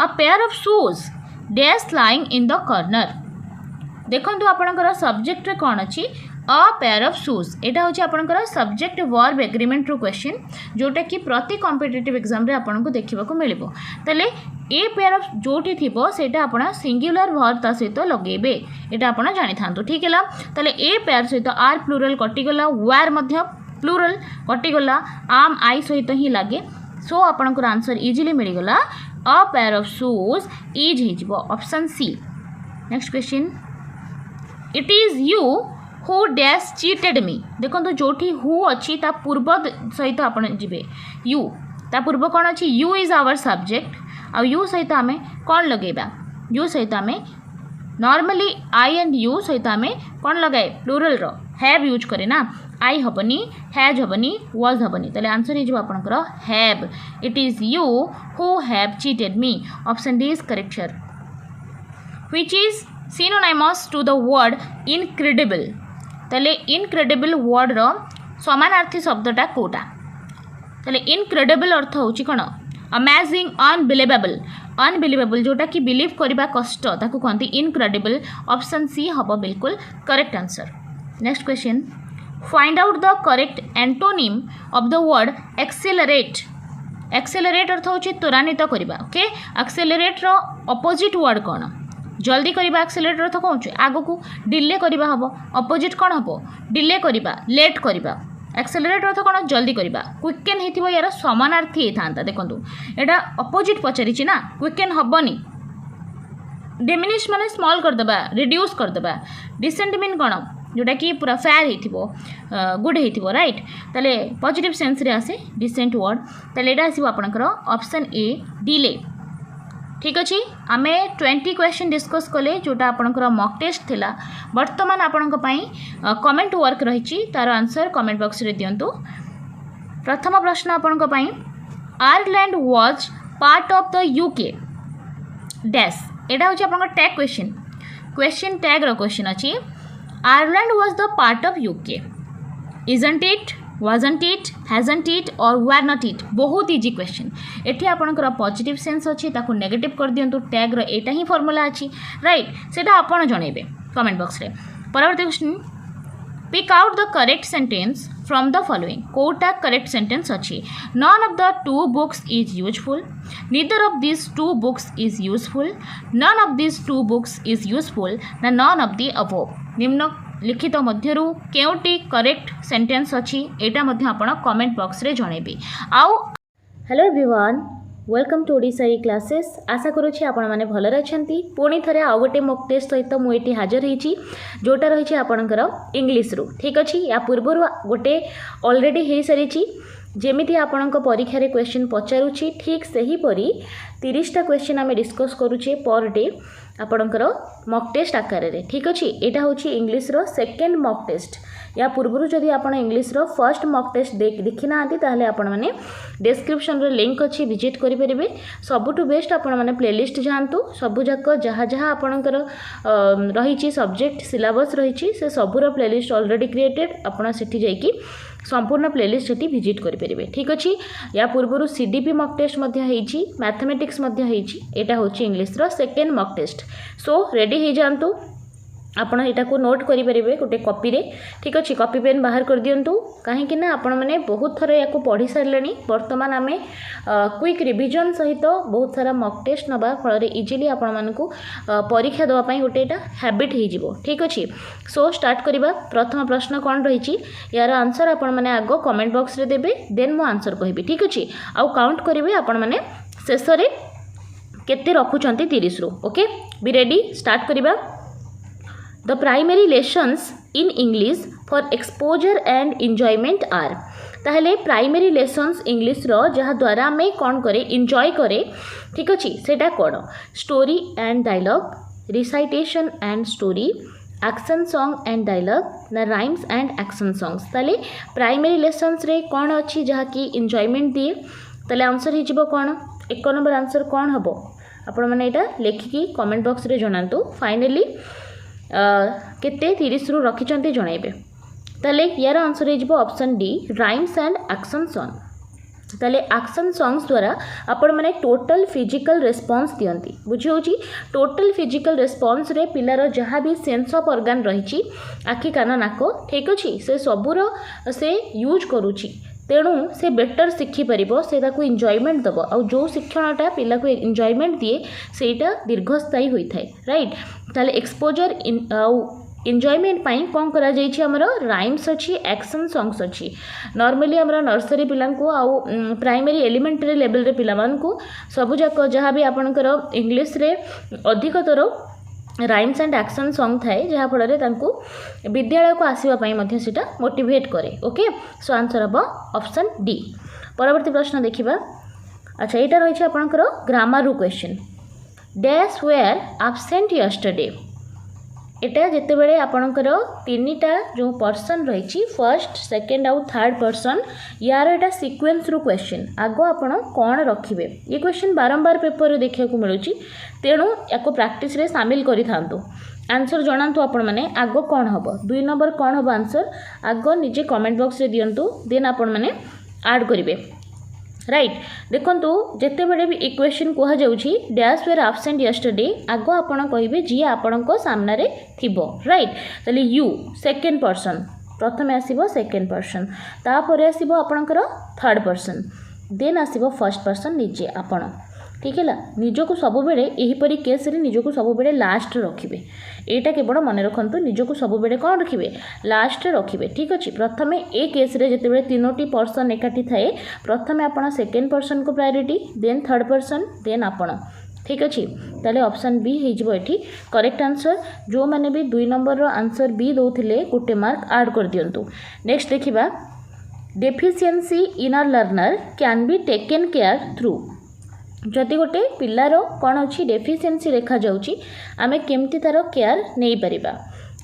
अ pair of shoes dash lying in the corner देखंतु आपनकर सब्जेक्ट रे कोन अछि अ पेयर ऑफ शूज एटा होछि आपनकर सब्जेक्ट वर्ब एग्रीमेंट रो क्वेश्चन जोटा कि प्रति कॉम्पिटिटिव एग्जाम रे आपनको देखिबा को मिलिबो तले ए पेयर ऑफ जोटी थिबो सेटा आपना सिंगुलर वर्ब ता सहित लगेबे एटा आपना जानि थांतो ठीक हैला तले ए पेयर सहित आर प्लुरल कटि गला वेयर मध्य प्लुरल कटि गला आम आई सहित ही लागे सो आपनकर आंसर इजीली मिल गला a pair of shoes is हिजबो option C next question it is you who dash cheated me देखो तो जोठी हु अच्छी ता पूर्व सहित आपन जिबे यू ता पूर्व कौन अच्छी यू इज आवर सब्जेक्ट आ यू सहित आम कौन लगेबा यू सहित आम नॉर्मली आई एंड यू सहित आम कौन लगाए प्लूरल रो हैव यूज करे ना आई हबनी हैज हबनी वाज हबनी ताले आंसर हिजो आपनकर have it is you who have cheated me option D is correct here which is synonymous to the word incredible. ताले incredible word रो समानार्थी शब्दटा कोटा ताले incredible अर्थ होची कोन अमेजिंग अनबिलीवेबल अनबिलीवेबल जोटा कि बिलीव करबा कष्ट ताकू कहती इनक्रेडिबल ऑप्शन सी हम बिल्कुल correct answer. Next question find out the correct antonym of the word accelerate. Accelerate अर्थ होची त्वरान्वित करबा ओके एक्सेलरेट रो अपोजिट वर्ड कोन जल्दी करबा एक्सेलरेट अर्थ कोन आगो को डिले करबा हबो अपोजिट कोन हबो डिले करबा लेट करबा एक्सेलरेट अर्थ कौन जल्दी करबा क्विकेन होइथिबो यार समानार्थी था देखंतु एटा अपोजिट पचारिछि ना क्विकेन हबनी डिमिनिश माने स्मॉल करदबा रिड्यूस करदबा डिसेंट मीन कौन जोटा कि पूरा फेयर होइथिबो गुड होइथिबो राइट ताले पॉजिटिव सेंस रे आसे डिसेंट वर्ड ताले एटा आसीबो आपनकर ऑप्शन ए डिले। ठीक अच्छे आमे 20 क्वेश्चन डिस्कस कले जोटा आपनकर मॉक टेस्ट थिला वर्तमान आपनक पई कमेंट वर्क रही तार आंसर कमेंट बॉक्स रे दियंतु। प्रथम प्रश्न आपनक पई Ireland was part of the UK dash एटा होची आपनक टैग क्वेश्चन टैग रो क्वेश्चन अछि Ireland was the part of UK isn't it wasn't it hasn't it or were not it बहुत easy question एठी आपनकर positive sense अछि ताकू negative कर दियंतु tag रो एटा ही formula अछि right सेटा आपण जणेबे कमेंट बॉक्स रे। परवर्ती question pick out the correct sentence from the following कोटा करेक्ट सेंटेंस अछि none of the two books is useful neither of this two books is useful none of this two books is useful ना none of the above निम्न लिखित मध्यरु केउटी correct sentence अछि एटा मध्य आपण comment box रे जणेबे आउ। Hello everyone welcome to Odisha classes आशा करूछि आपण माने भलरे अछंती पुणी थरे आ गोटे मॉक टेस्ट सहित मु एटी हाजर हेछि जोटा रहिछि आपणकर इंग्लिश रु। ठीक अछि या पूर्वरु गोटे ऑलरेडी हे सरिछि जेमिति आपणक परीक्षा रे क्वेश्चन पचारुछि ठीक सही परी 30टा क्वेश्चन आमे डिस्कस करूछे पर डे आपणकर मॉक टेस्ट आकार रे। ठीक अछि एटा होछि इंग्लिश रो सेकंड मॉक टेस्ट या पूर्वरु जदि आपण इंग्लिश रो फर्स्ट मॉक टेस्ट देखि नांती ताहले आपण माने डिस्क्रिप्शन रे लिंक अछि विजिट करि परिबे सबुटु बेस्ट आपण माने प्लेलिस्ट जानतु सबु जाक जहा जहा आपणकर रहिछि सब्जेक्ट सिलेबस रहिछि से सबुर प्लेलिस्ट ऑलरेडी क्रिएटेड आपण सेठी जाईकी संपूर्ण प्लेलिस्ट सेठी विजिट करि परिबे। ठीक अछि या पूर्वरु सीडीपी मॉक टेस्ट मध्य हेछि मैथमेटिक्स मध्य हेछि एटा होछि इंग्लिश रो second mock test so ready हे जानतु आपण एटा को नोट करि परिबे गोटे कॉपी रे। ठीक अछि कॉपी पेन बाहर कर दियंतु काहे कि ना आपण माने बहुत थरा याको पढ़ी सारलेनी वर्तमान आमे क्विक रिवीजन सहित बहुत सारा मॉक टेस्ट नबा फल रे इजीली आपण मानकु परीक्षा दवा पई गोटे एटा हैबिट हे जिवो। ठीक अछि सो स्टार्ट करिबा प्रथम प्रश्न कोन रहिछि यार आंसर आपण माने आगो कमेंट बॉक्स रे देबे देन मो आंसर कहबी। ठीक अछि आ काउंट करिवे आपण माने शेष रे केते रखुचंती 30 रु ओके बी रेडी स्टार्ट करिबा। The primary lessons in English for exposure and enjoyment are ताहले प्राइमरी लेसन्स इंग्लिश रो जहाँ द्वारा मैं कौन करे इंजॉय करे। ठीक अच्छे सेटा कौन story and dialogue recitation and story action song and dialogue ना राइम्स एंड एक्शन सॉन्ग्स ताले प्राइमरी लेसन्स रे कौन अच्छी जहाँ कि इंजॉयमेंट दिए ताले आंसर हो कौन एक नंबर आंसर कौन हम आपण मैंने यहाँ लिखिकी कमेंट बॉक्स रे जनातु फाइनली केते 30 रु रखिचंती जणाइबे ताले यार आंसर हो option D rhymes and action song ताले एक्शन सॉन्ग्स द्वारा आपण माने टोटल फिजिकल रिस्पांस दियंती बुझी होची टोटल फिजिकल रिस्पांस रे पिलार जहाँ भी सेंस ऑफ ऑर्गन रही आखि कान नाक ठीक अच्छी से सबूर से यूज करुची तेणु से बेटर शिखिपर से इंजॉयमेंट दब आ जो शिक्षणटा पिला को इंजॉयमेंट दिए सेटा दीर्घस्थायी होता है राइट ताले एक्सपोजर इंजॉयमेंट पाई कौन करा जाइछि हमरो राइम्स अच्छी एक्शन सॉन्ग्स अच्छी नॉर्मली हमरो नर्सरी पिला को आउ प्राइमरी एलिमेंटरी लेवल रे पिला मान को सब जाक जहाँ भी आपणकर इंग्लिश रे अधिकतर राइम्स एंड एक्शन सॉन्ग थाए जहाँ फल विद्यालय को आसवाई से मोटिवेट करे ओके सो आंसर हम ऑप्शन डी। परवर्ती प्रश्न देखिबा अच्छा यहाँ रही आपणकर grammar question dash were absent yesterday एटा जितेबाला आपणकर तीनटा जो पर्सन रही फर्स्ट सेकेंड आउ थर्ड पर्सन यार एटा सीक्वेंस रु क्वेश्चन आग आपण कौन रखिए ये क्वेश्चन बारंबार पेपर देखा मिलूँ तेणु या प्रैक्टिस रे सामिल करि थांतु आंसर जनातु आपण मैंने आग कौन हम 2 नंबर कौन हम आंसर आग निजे कमेंट बॉक्स रे दियंतु देन आपण मैंने ऐड करेंगे राइट देखंतु जेते बेले भी इक्वेशन कह जाउछि डैश वेर एब्सेंट यस्टरडे आगो आपण कहिबे जी आपणको सामने रे थिबो राइट तले यू सेकंड पर्सन प्रथमे आसीबो सेकंड पर्सन तापर आसीबो आपणकर थर्ड पर्सन देन आसीबो फर्स्ट पर्सन निजे आपण ठीक है निजक सब बेले यहीपरी केस रे निजक सब बेले लास्ट रखिए एटा केवल मन रखु निजक सब बेले कौन रखिए लास्ट रखिए ठीक अच्छे प्रथमे ए केस रे जिते तीनोटी पर्सन एकाठी थाए प्रथमे आपण सेकेंड पर्सन को priority then third person then आपण ठीक अच्छे ताले ऑप्शन बी हो ये करेक्ट आंसर जो मैंने भी 2 नंबर आंसर बी दौले गोटे मार्क ऐड कर दिंतु नेक्स्ट देखा deficiency in a learner can be taken care through जदि गोटे पिलार कौन अच्छी डेफिशिएंसी देखा जाउची आमे केमती तार केयर नहीं परिबा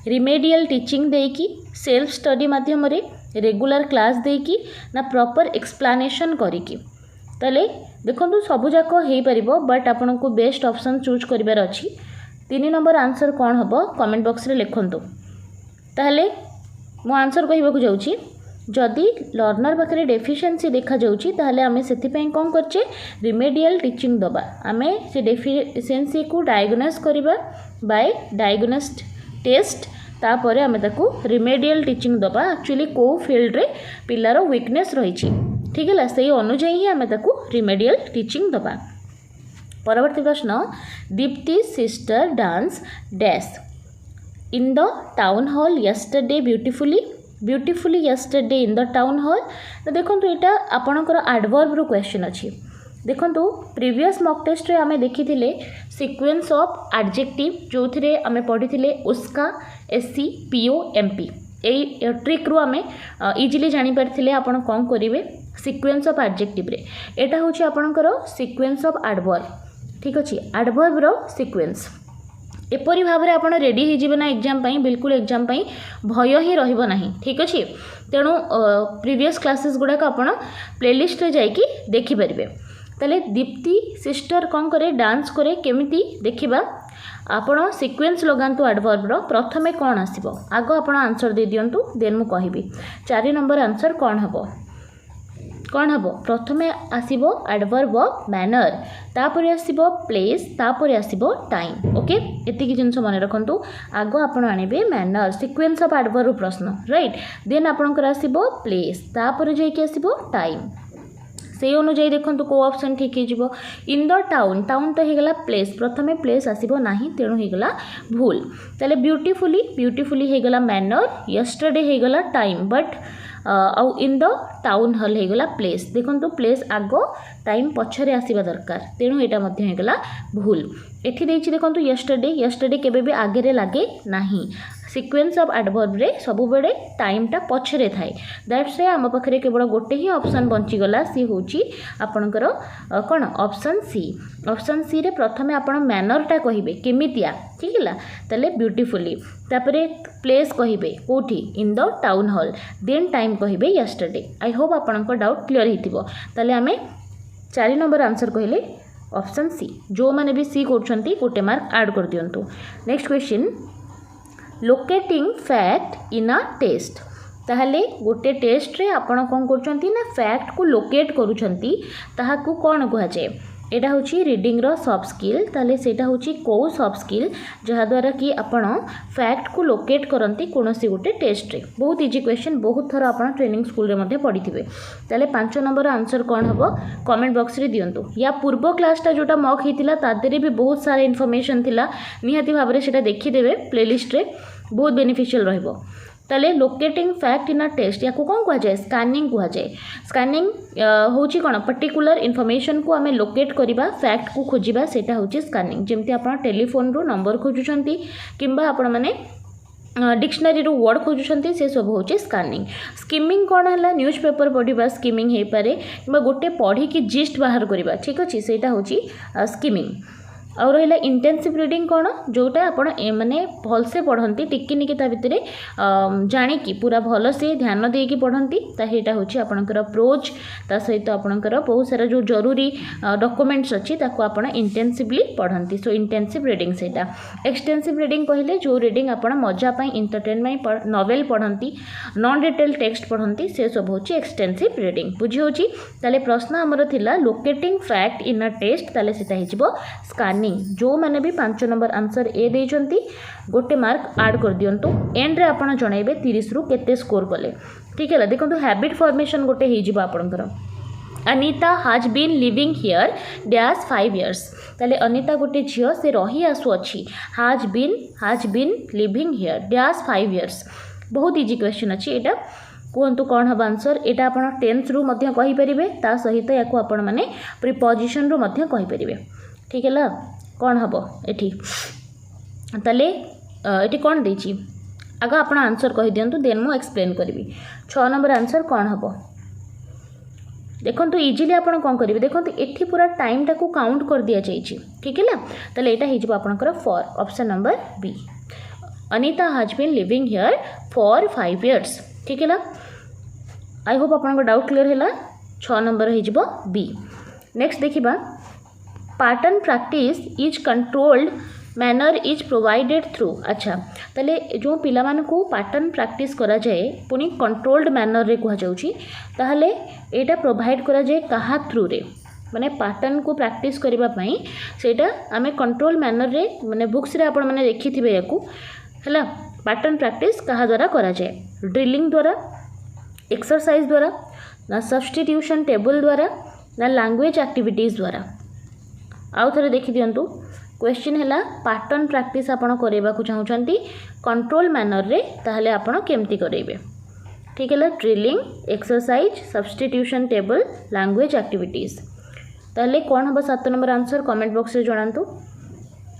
रिमेडियल टीचिंग देकी सेल्फ स्टडी माध्यम रे रेगुलर क्लास देकी ना प्रॉपर एक्सप्लेनेशन करिकी तले देखंतु सब जाक हेई परिबो बट आपन को बेस्ट ऑप्शन चूज करिवार अछि 3 नंबर आंसर कौन हबो कमेंट बॉक्स रे लिखंतु ताहले मो आंसर कहबाकू जाउची जदि लर्नर पाखे डेफिशिएंसी देखा जाउची ताहले आमे सेथिपई कोन करचे रिमेडियल टीचिंग दबा आमे से डेफिशिएंसी को डायग्नोस करिबा बाय डायग्नोस्ट टेस्ट तापर आमे ताकू रिमेडियल टीचिंग दबा एक्चुअली को फील्ड रे पिलार वीकनेस रही ठीक है से अनुजाई ही आमे ताकू रिमेडियल टीचिंग दबा परवर्ती प्रश्न Deepti sister dance dash in the town hall yesterday beautifully yesterday in the town hall तो देखो यहाँ आपणकर एडवर्ब रो क्वेश्चन अच्छी देखो प्रीवियस मॉक टेस्ट रे आमे देखी सीक्वेंस ऑफ एडजेक्टिव जो थे आमे पढ़ी उसका SC PO MP a trick रू आमे इजिली जानी पारथिले आपण कौन करेंगे सीक्वेंस ऑफ एडजेक्टिव रे एटा होची आपणकर सीक्वेंस ऑफ एडवर्ब ठीक अच्छे एडवर्ब रो सीक्वेंस एपरी भाव में आप रेडी हो ना एग्जाम बिल्कुल एग्जाम भय ही रहिबो नाही ठीक अच्छे तेणु प्रीवियस क्लासेस गुड़ाक आप प्लेलिस्ट रे जाइकी देखि परिबे ताले दीप्ति सिस्टर कौन करे डांस करे केमिति देखिबा आपण सीक्वेंस लगांतु एडवर्ब रो प्रथमे कौन आसीबो आगो आपण आंसर दे दियंतु देन मु कहिबी 4 नंबर आंसर कौन हबो प्रथमे आसीबो एडवर्ब मैनर तापर आसीबो प्लेस तापर आसीबो टाइम ओके एतिकी जिनस मन रखंतु आगो आपण आनिबे मैनर सीक्वेंस ऑफ एडवर्ब प्रश्न राइट देन आपणकर आसीबो प्लेस तापर जाइके आसीबो टाइम से अनुजाई देखो को ऑप्शन ठीक हो इन द टाउन टाउन तो होगला प्लेस प्रथमे प्लेस आसीबो नाही तेणु होगला भूल ताले ब्यूटीफुली होगला मैनर यस्टरडे होगला टाइम बट आउ इन द टाउन हॉल होगला प्लेस देखो प्लेस आगो टाइम पछरे आसीबा दरकार तेणु एटा मध्य होगला भूल एठी देछि देखो यस्टरडे केबे भी आगे रे लागे नाही सीक्वेंस ऑफ एडवर्ब रे सबु बेले टाइम टा पछरे थाए दैट्स रे आम पाखरे केवल गोटे ही ऑप्शन बंची गला सी होची आपनकर कोन ऑप्शन सी रे प्रथमे आपण मैनर टा कहिबे केमितिया ठीक है तले ब्यूटीफुली तापरे प्लेस कहिबे कोठी in the town hall then time कहिबे यस्टरडे आई होप आपनकर डाउट क्लियर हितिबो तले आमे 4 नंबर आंसर कहले ऑप्शन सी जो माने भी सी करछंती गोटे मार्क ऐड कर दियंतु next question locating fact in a test ताहले गोटे टेस्ट रे आपण कौन करछंती ना फैक्ट को लोकेट करूछंती ताहाकू कौन कह जाए एटा होची रीडिंग रो सॉफ्ट स्किल ताले सेटा होची को सॉफ्ट स्किल जहा द्वारा कि आपण फैक्ट को लोकेट करंती कोनोसी गोटे टेस्ट रे बहुत इजी क्वेश्चन बहुत थर आपण ट्रेनिंग स्कूल रे मध्ये पढ़िथिबे ताले 5 नंबर आंसर कौन हबो कमेंट बॉक्स रे दियंतु या पूर्व क्लासटा जोटा मॉक हितिला तादेरे भी बहुत सारा इन्फॉर्मेशन थिला निहाती भाबरे सेटा देखि देबे प्लेलिस्ट रे बहुत बेनिफिशियल रहिबो ताले locating fact in a test या को कौन कह जाए स्कैनिंग कह जाए स्कैनिंग होची कोन पर्टिकुलर इन्फॉर्मेशन को आमे लोकेट करिबा फैक्ट को खोजिबा सेटा होची स्कैनिंग जेमति आपण टेलीफोन रो नंबर खोजुछंती किंबा आपण माने डिक्शनरी रो वर्ड खोजुछंती से सब होची स्कैनिंग स्किमिंग कोन हला न्यूज़पेपर पढिबा स्किमिंग हे पारे किंबा गोटे पढी की जिस्ट बाहर करिबा ठीक अछि सेटा होची स्किमिंग आउ रहा इंटेंसिव रीडिंग कौन जोटा आप माने भलसे पढ़ती टिकी निकी ता भितर जाणिकी पूरा भल से ध्यान देकी पढ़ती ताहीटा हूँ आपणकर प्रोज ता सहित आपणकर बहुत सारा जो जरूरी डॉक्यूमेंट्स अच्छी ताको आप इंटेंसिवली पढ़ती सो इंटेंसिव रीडिंग से एक्सटेंसिव रीडिंग कहले जो रीडिंग आप मजापाई इंटरटेनमेंट नॉवेल पढ़ती नॉन डिटेल टेक्स्ट पढ़ती से सब हूँ एक्सटेंसिव रीडिंग बुझी होची। ताले प्रश्न आमर थिला locating fact in a test ताले सेटा हिजबो स्कैनिंग जो मैंने भी 5 नंबर आंसर ए देइछंती गोटे मार्क ऐड कर दियंतु एंड रे आपण जणाइबे 30 रु केते स्कोर कले ठीक है। देखो हैबिट फॉर्मेशन गोटे हिजबो आपणकर Anita has been living here dash 5 years ताले अनीता गोटे झियो से रही आसु अच्छी has been living here dash 5 years बहुत इजी क्वेश्चन अच्छी एटा कहतु कौन हम आंसर यहाँ आप टेन्स रु कहि परिबे ता सहित या आपण माने प्रिपोजिशन रु कहि परिबे ठीक है। कौन हम एठी ताले एठी कौन देछि आगे आप आंसर कहि दियंतु देन मु एक्सप्लेन करी 6 नंबर आंसर कौन हम देखो इजिली आप कौन करेंगे देखो ये पूरा टाइम टाक काउंट कर दि जाइए ठीक है ताले यहाँ हो आपंकर for option number B Anita has been living here for 5 years ठीक है। आई होप आपन डाउट क्लियर है 6 नंबर हो बी। नेक्स्ट देखिबा pattern practice is controlled manner is provided through अच्छा ताले जो पिला मानकू पैटर्न प्रैक्टिस करा जाए पुनी कंट्रोल्ड मैनर रे कहा जाउची ताहले एटा प्रोवाइड करा जाए कहा थ्रू रे माने पैटर्न को प्रैक्टिस करबा पई सेटा आमे कंट्रोल मैनर रे माने बुक्स रे आपण माने देखिथिबे याकू हला पैटर्न प्रैक्टिस कहा द्वारा करा जाए ड्रिलिंग द्वारा एक्सरसाइज द्वारा ना सब्स्टिट्यूशन टेबल द्वारा ना लैंग्वेज एक्टिविटीज द्वारा आउ थे देखी दिंतु क्वेश्चन है पैटर्न प्रैक्टिस आपड़ करवा चाहते कंट्रोल मैनर रे ताहले आपड़ केमती करेंगे ठीक है drilling exercise substitution table language activities ताहले कौन हम 7 नंबर आंसर कमेंट बॉक्स रे जणांतु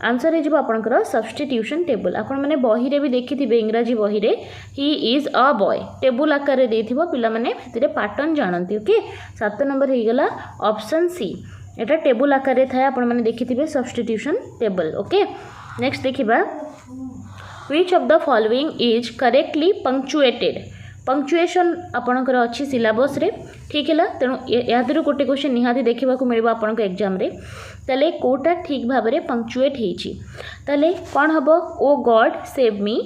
आंसर हो आपंकर सब्स्टिट्यूशन टेबल आपण मैंने बही रे भी देखी इंग्राजी बही रे ही इज अ बॉय टेबुल आकार दे पिला माने पैटर्न जानती ओके 7 नंबर हो गला ऑप्शन सी एटा टेबुल आकार रे थाए आपण माने देखि सब्स्टिट्यूशन टेबल ओके। नेक्स्ट देखिबा which of the following is correctly punctuated punctuation आपणकर अच्छी सिलेबस रे ठीक है तेणु यादर गोटे क्वेश्चन निहाती देखा मिल आपन एग्जाम रे ताले कोटा ठीक भाव में पंक्चुएट होती ताले कौन हम ओ गॉड सेव मी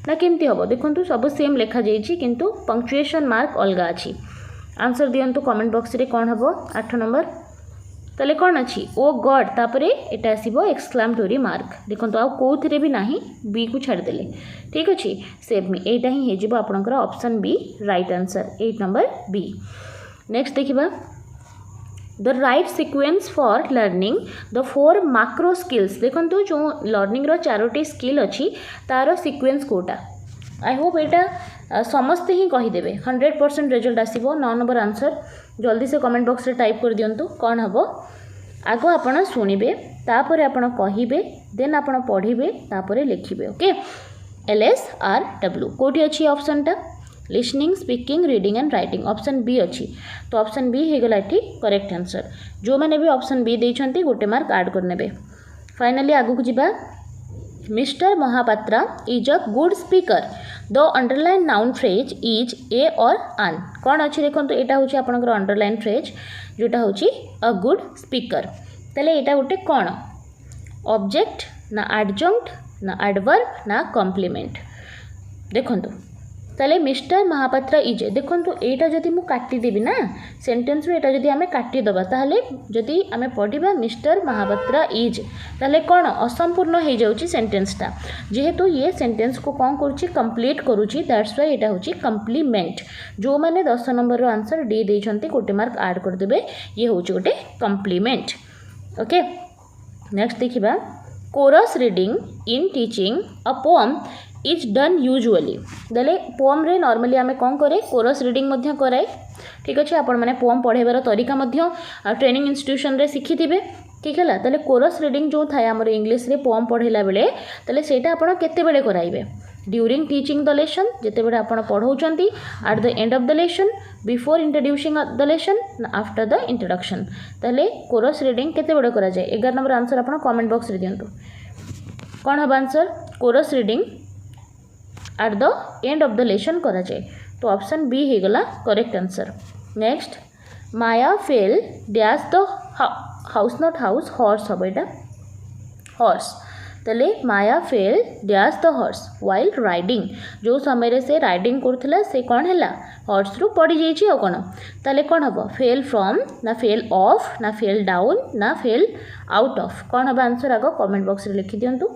ना केमती हम देखो सब सेम लिखा जाइए किंतु पंक्चुएशन मार्क अलग अच्छी आंसर दिंतु कमेंट बॉक्स रे कौन हम 8 नंबर ताले कौन अच्छी ओ गॉड तापरे एटा आसीबो एक्सक्लेमेटरी मार्क देखो आउ कोथरे भी नाही बी को छाड़देले ठीक अच्छे सेव मी एटा ही हेजिबो आपनकर option B right answer 8 number B. Next देखिबा the right sequence for learning the 4 macro skills देखो जो लर्निंग रो 4टी स्किल अच्छी तार सीक्वेंस कोटा आई होप एटा समस्ते ही कहीदेवे 100% रिजल्ट आसीबो 9 नंबर आंसर जल्दी से कमेंट बॉक्स रे टाइप कर दियंतु कौन हम आगो आपण शुणिबे तापर आपण कहिबे देन आपण पढ़िबे तापर लिखिबे ओके LSRW कोठी अच्छी ऑप्शन टा listening speaking reading and writing option B अच्छी तो ऑप्शन बी हो गला ठीक करेक्ट आंसर जो मैंने भी ऑप्शन बी देइछंती गोटे मार्क ऐड करनेबे। फाइनली आगु को जिबा mister Mahapatra is a good speaker the underline noun phrase is A और आन कौन अच्छी देखो तो यहाँ हूँ आपंकर अंडरलाइन फ्रेज जोटा हूँ अ गुड स्पीकर ताले यहाँ गोटे कौन ऑब्जेक्ट ना एडजंक्ट ना एडवर्ब ना कॉम्प्लीमेंट देखो ताले मिस्टर महापात्रा इज देखो यहाँ जदि मु काटिदेवी ना सेंटेंस रो यहाँ जदि आमे काटिदेबा ताहले जदि आमे पढ़िबा मिस्टर महापात्रा इज ताहले कौन असंपूर्ण हो जाउची सेंटेंसटा जेहेतु ये सेंटेंस को कौन करुची कंप्लीट करुची दैट्स व्हाई एटा होची कंप्लीमेंट जो मैंने 10 नंबर रो आंसर डी देइछंती गोटे मार्क ऐड कर देबे ये होची गोटे कंप्लीमेंट ओके। नेक्स्ट देखिबा chorus reading in teaching a poem is done usually देले पोएम रे नॉर्मली आमे कौन करे कोरस रीडिंग मध्य कराए ठीक अच्छे आपण मैंने पोएम पढ़ेबार तरीका मध्य ट्रेनिंग इंस्टीट्यूशन रे शिखी थिबे ठीक है ताले कोरस रीडिंग जो थाए आमर इंग्लिश रे पोएम पढ़ेला बेले ताले सेटा आपण केते बेले कराइबे ड्यूरिंग टीचिंग द लेसन जिते बड़े आप पढ़ाऊँच at the end of the lesson before introducing the lesson after the introduction ताले कोरस रीडिंग केते बड़े करा जाए 11 नंबर आंसर आप कमेंट बॉक्स रे दियंतु कौन हम answer chorus reading at the end of the lesson करा जाए तो ऑप्शन बी हो गला correct answer. Next Maya fell dash the house not house horse हम यहाँ हॉर्स तले Maya fell dash the horse while riding जो समय से राइडिंग करथिला से कौन है हॉर्स रु पड़ी जाइए आ कौन ताले कौन हम फेल फ्रॉम ना फेल ऑफ ना फेल डाउन ना फेल आउट ऑफ कौन हम आंसर आग कमेंट बॉक्स रे लिखि दियंतु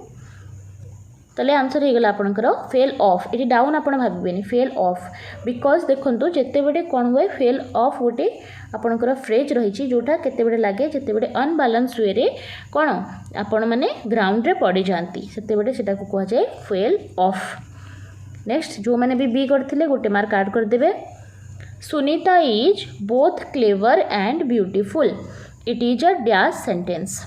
ताले आंसर हो गला आपनकर फेल ऑफ ये डाउन आप भावेनि फेल ऑफ बिकज देखो जिते बड़े कौन हुए फेल ऑफ गोटे आपणकर फ्रेज रही जोटा केते बड़े लगे जिते बड़े अनबालांस वे रे कौन आपण मैंने ग्राउंड रे पड़ जाती से बड़े सेटा को कह जाए फेल ऑफ। नेक्स्ट जो मैंने भी बी करते गोटे मार्क ऐड करदे Sunita is both clever and beautiful it is a dash sentence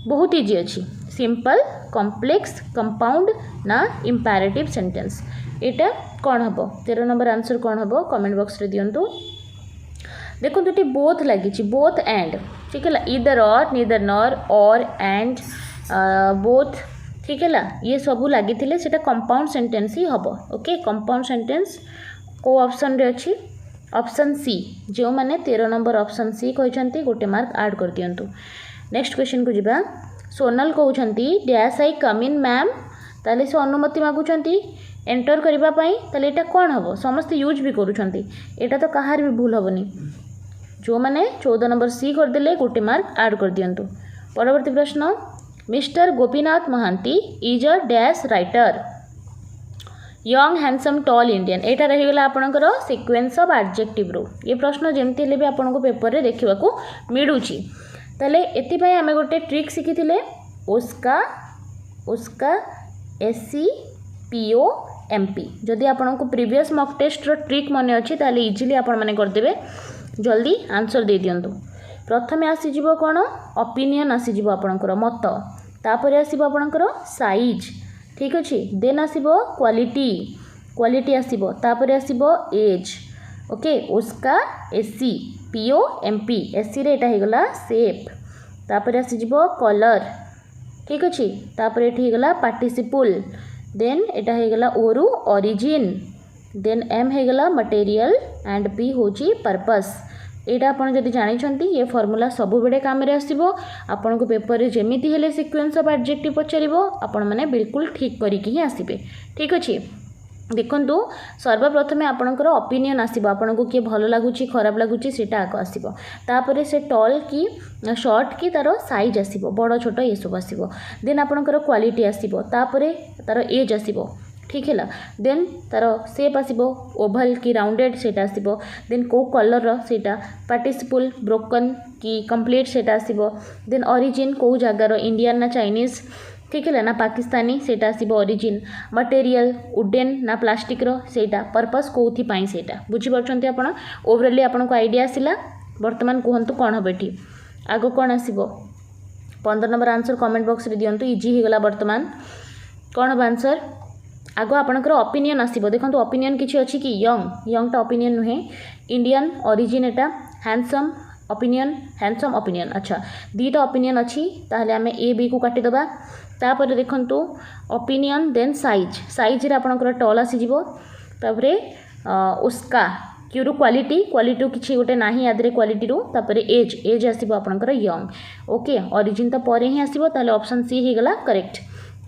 बहुत इजी अच्छी सिंपल कॉम्प्लेक्स कंपाउंड ना इंपैरेटिव सेंटेंस एटा कौन हम 13 नंबर आंसर कौन हम कमेंट बॉक्स रे दियंतु देखो ये बोथ लगी बोथ एंड ठीक है इधर और नीदर नॉर और एंड बोथ ठीक है ये सब लगी से कंपाउंड सेंटेंस ही हम ओके कंपाउंड सेंटेंस को ऑप्शन रे अच्छी ऑप्शन सी जो मैंने 13 नंबर ऑप्शन सी कहते गोटे मार्क ऐड कर दियंतु। नेक्स्ट क्वेश्चन को जीवा सोनल कहते dash I come in ma'am ताले से अनुमति मागुंट एंटर करने ताले एटा कौन हम समस्ते यूज भी करुँच एटा तो कहार भी भूल हेनी जो मैंने 14 नंबर सी करदे गोटे मार्क ऐड कर दियंतु। परवर्ती प्रश्न mister Gopinath Mohanty is a dash writer young handsome tall Indian एटा रहीगला आपणकर सीक्वेंस ऑफ एडजेक्टिव रो ये प्रश्न जमती हेले भी आपनको पेपर रे देखिबाकू मिलूची ताले एति आमे गोटे ट्रिक शिखिथिले उसका उसका एससी पीओ एमपी जदि आपनको प्रीवियस मॉक टेस्ट रो ट्रिक मन अच्छी ताले इजीली आपण माने करदेबे जल्दी आंसर दे दियंतु। प्रथमे आसीजिवो कोन ओपिनियन आसीजिवो आपणकर मत तापर आसीबो आपणकर साइज ठीक अच्छे देन आसीबो क्वालिटी क्वालिटी आसीबो तापर आसीबो एज ओके उसका एससी पीओ एमपी एससी रे एटा हेगला शेप तापर आसीजिवो कलर ठीक अच्छे तापर एठी हेगला पार्टिसिपल देन एटा हेगला ओरु ओरिजिन देन एम हेगला मटेरियल एंड पी होची पर्पस एटा आपण जदि जानिछंती ये फॉर्मूला सब बेडे काम रे आसीबो आपण को पेपर रे जेमिति हेले सीक्वेंस ऑफ एडजेक्टिव पचारिबो आपण माने बिल्कुल ठीक करिकि ही आसीबे ठीक अछि। देखंतु सर्वप्रथम आपणकर ओपिनियन आसीबो आपण को के भलो लागुची खराब लागुची सेटा आको आसीबो तापर से टॉल की शॉर्ट की तार साइज आसीबो बड़ छोट ये सब आसीबो देन आपणकर क्वालिटी आसीबो तापर तार एज आसीबो ठीक है देन तार शेप आसीबो ओवल की राउंडेड सेटा आसीबो देन को कलर रो सेटा पार्टिसिपल ब्रोकन की कंप्लीट सेटा आसीबो देन ओरिजिन को जगार इंडियन ना चाइनीज ठीक है ना पाकिस्तानी सेटा आसीबो ओरिजिन मटेरियल वुडन ना प्लास्टिक रो सेटा पर्पस कोथि पाई सेटा बुझी परछंती आपण ओवरऑली आपण को आईडिया आसिला वर्तमान कहंतु कोन होबेठी आगो कोन आसीबो 15 नंबर आंसर कमेंट बॉक्स रे दियंतु इजी हिगला वर्तमान कोन हो आंसर आग आपणकर ओपिनियन आसीबो देखंतु ओपिनियन किछि अछि कि यंग ओपिनियन नुहे इंडियन ओरिजिन एटा हैंडसम ओपिनियन अच्छा दीटा ओपिनियन अछि ताहले आमे ए बी को काटि दबा तापर देखंतु ओपिनियन देन साइज रे आपणकर टॉल आसी जिवो तापरे उसका क्यूरु क्वालिटी किछि गोटे नाही आदरे क्वालिटी रो तापरे एज आसीबो आपणकर यंग ओके ओरिजिन तो परे ही आसीबो ताहले ऑप्शन सी ही गला correct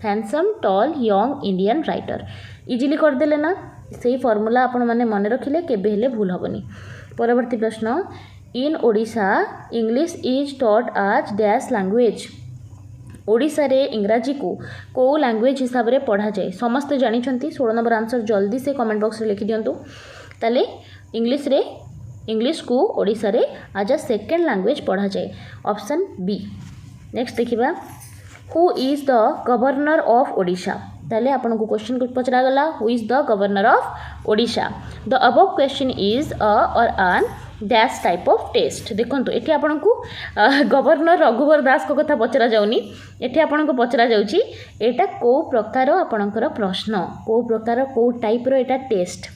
handsome tall young Indian writer easily करदेले ना से फॉर्मूला आपण माने मन रखिले केबे हेले भूल हेबनी। परवर्ती प्रश्न इन ओडिशा इंग्लिश इज टॉट आज डैश लैंग्वेज ओडिशा रे इंग्राजी को लैंग्वेज हिसाब रे पढ़ा जाए समस्ते जानी 16 नंबर आंसर जल्दी से कमेंट बॉक्स रे लिखि दियंतु ताले इंग्लिश को ओडिशा रे आज अ सेकेंड लैंग्वेज पढ़ा जाए ऑप्शन बी। नेक्स्ट देखिबा who is the governor of Odisha ताले आपन को क्वेश्चन को पचरा गला who is the governor of Odisha the above question is a और an dash type of test. देखो ये आपन को गवर्नर रघुवर दास को कथा पचरा जाउनी, एठी आपन को पचरा जाउची एटा को प्रकार आपणकर प्रश्न, को प्रकार को टाइप रो एटा टेस्ट,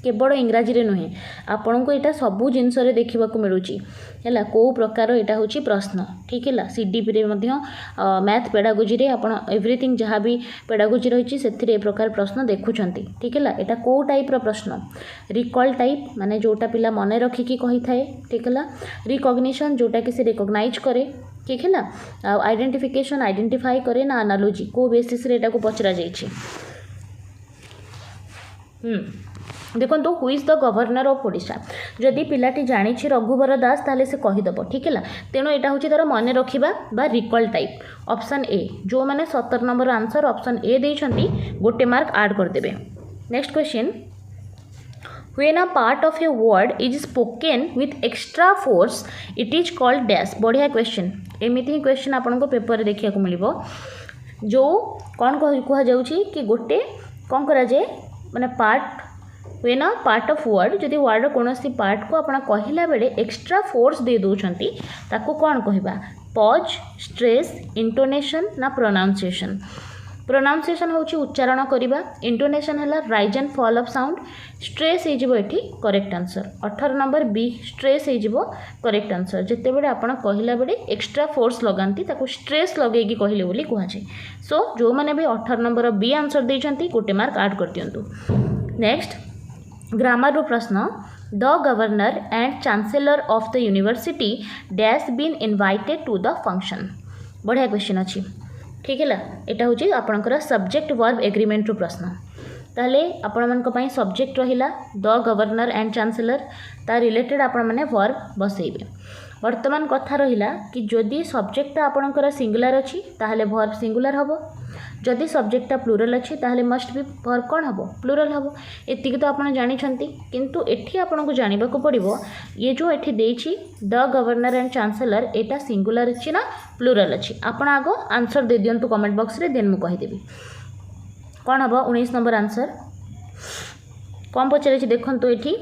केवल इंग्राजी रे नुहे आपन को एटा सबू जिनस रे देखिबा को मिलुची हैला, को प्रकार एटा होची प्रश्न। ठीक है, सीडीपी रे मध्य मैथ पेडागोजी रे आपन एवरीथिंग जहाँ भी पेडागोजी रही से ए प्रकार प्रश्न देखुंती। ठीक है, एटा को टाइप रो प्रश्न, रिकॉल टाइप माने जोटा पिला मने रखिकी कही थाए। ठीक है, रिकॉग्निशन जोटा कि से रिकॉग्नाइज करे। ठीक है, आइडेंटिफिकेशन आइडेंटिफाई करे ना एनालॉजी को बेसिस रे एटा को पचरा जाइछि। देखो तो who is the governor of Odisha, जदि पिलाटी जानी रघुवर दास ताले से कहीदेव। ठीक है, तेणु यहाँ हूँ तार मन रखा बा रिकॉल टाइप। ऑप्शन ए, जो मैंने 17 नंबर आंसर ऑप्शन ए देइछंती गोटे मार्क ऐड करदेवे। Next question, when a part of a word is spoken with extra force it is called dash. बढ़िया क्वेश्चन, एमती ही क्वेश्चन आपको पेपर देखा मिल, जो कौन कह जाऊँगी कि गोटे कौन कराए माने part when a part of word, जदि वर्ड कौन सी पार्ट को आपन कहला बेले एक्स्ट्रा फोर्स दे दौरान ताको कौन कहबा, पॉज, स्ट्रेस, इंटोनेशन ना प्रोनाउंसिएशन। प्रोनाउंसिएशन होची उच्चारण करिबा, इंटोनेशन हला rise and fall of sound, stress हे जिवो एठी correct answer. 18 number B stress हे जिवो करेक्ट आंसर। जते बेले आपन कहला बेले एक्स्ट्रा फोर्स लगांती ताको स्ट्रेस लगेगी कहले बोली कुहा छे। सो जो माने भी 18 नंबर बी आंसर देइछंती गोटे मार्क ऐड कर दियंतु। नेक्स्ट ग्रामर रो प्रश्न, the governor and chancellor of the university dash been invited to the function. बढ़िया क्वेश्चन अच्छी। ठीक है, यहाँ हूँ आपंकर सब्जेक्ट वर्ब एग्रीमेंट रो प्रश्न। ताहले आपण मानक पई सब्जेक्ट रहिला द गवर्नर एंड चांसेलर, ता रिलेटेड आपण माने वर्ब बसैबे। वर्तमान कथा रहिला कि जदि सब्जेक्ट आपणकर सिंगुलर अच्छी ताहले वर्ब सिंगुलर हबो, जदि सब्जेक्टा प्लूरल अच्छी ताहले मस्ट भी वर्ब कौन हबो, प्लूरल हबो। एतिक तो आपण जानिछंती, किंतु एठी आपनको जानिबा को पड़िबो ये जो एठी देइछि the governor and chancellor Etah singular अच्छी ना प्लूरल अच्छी। आपण आगो आंसर दे दियंतु कमेंट बॉक्स रे, देन मु कहि देबी कौन हबो। 19 नंबर आंसर कौन पचारे देखंतु एठी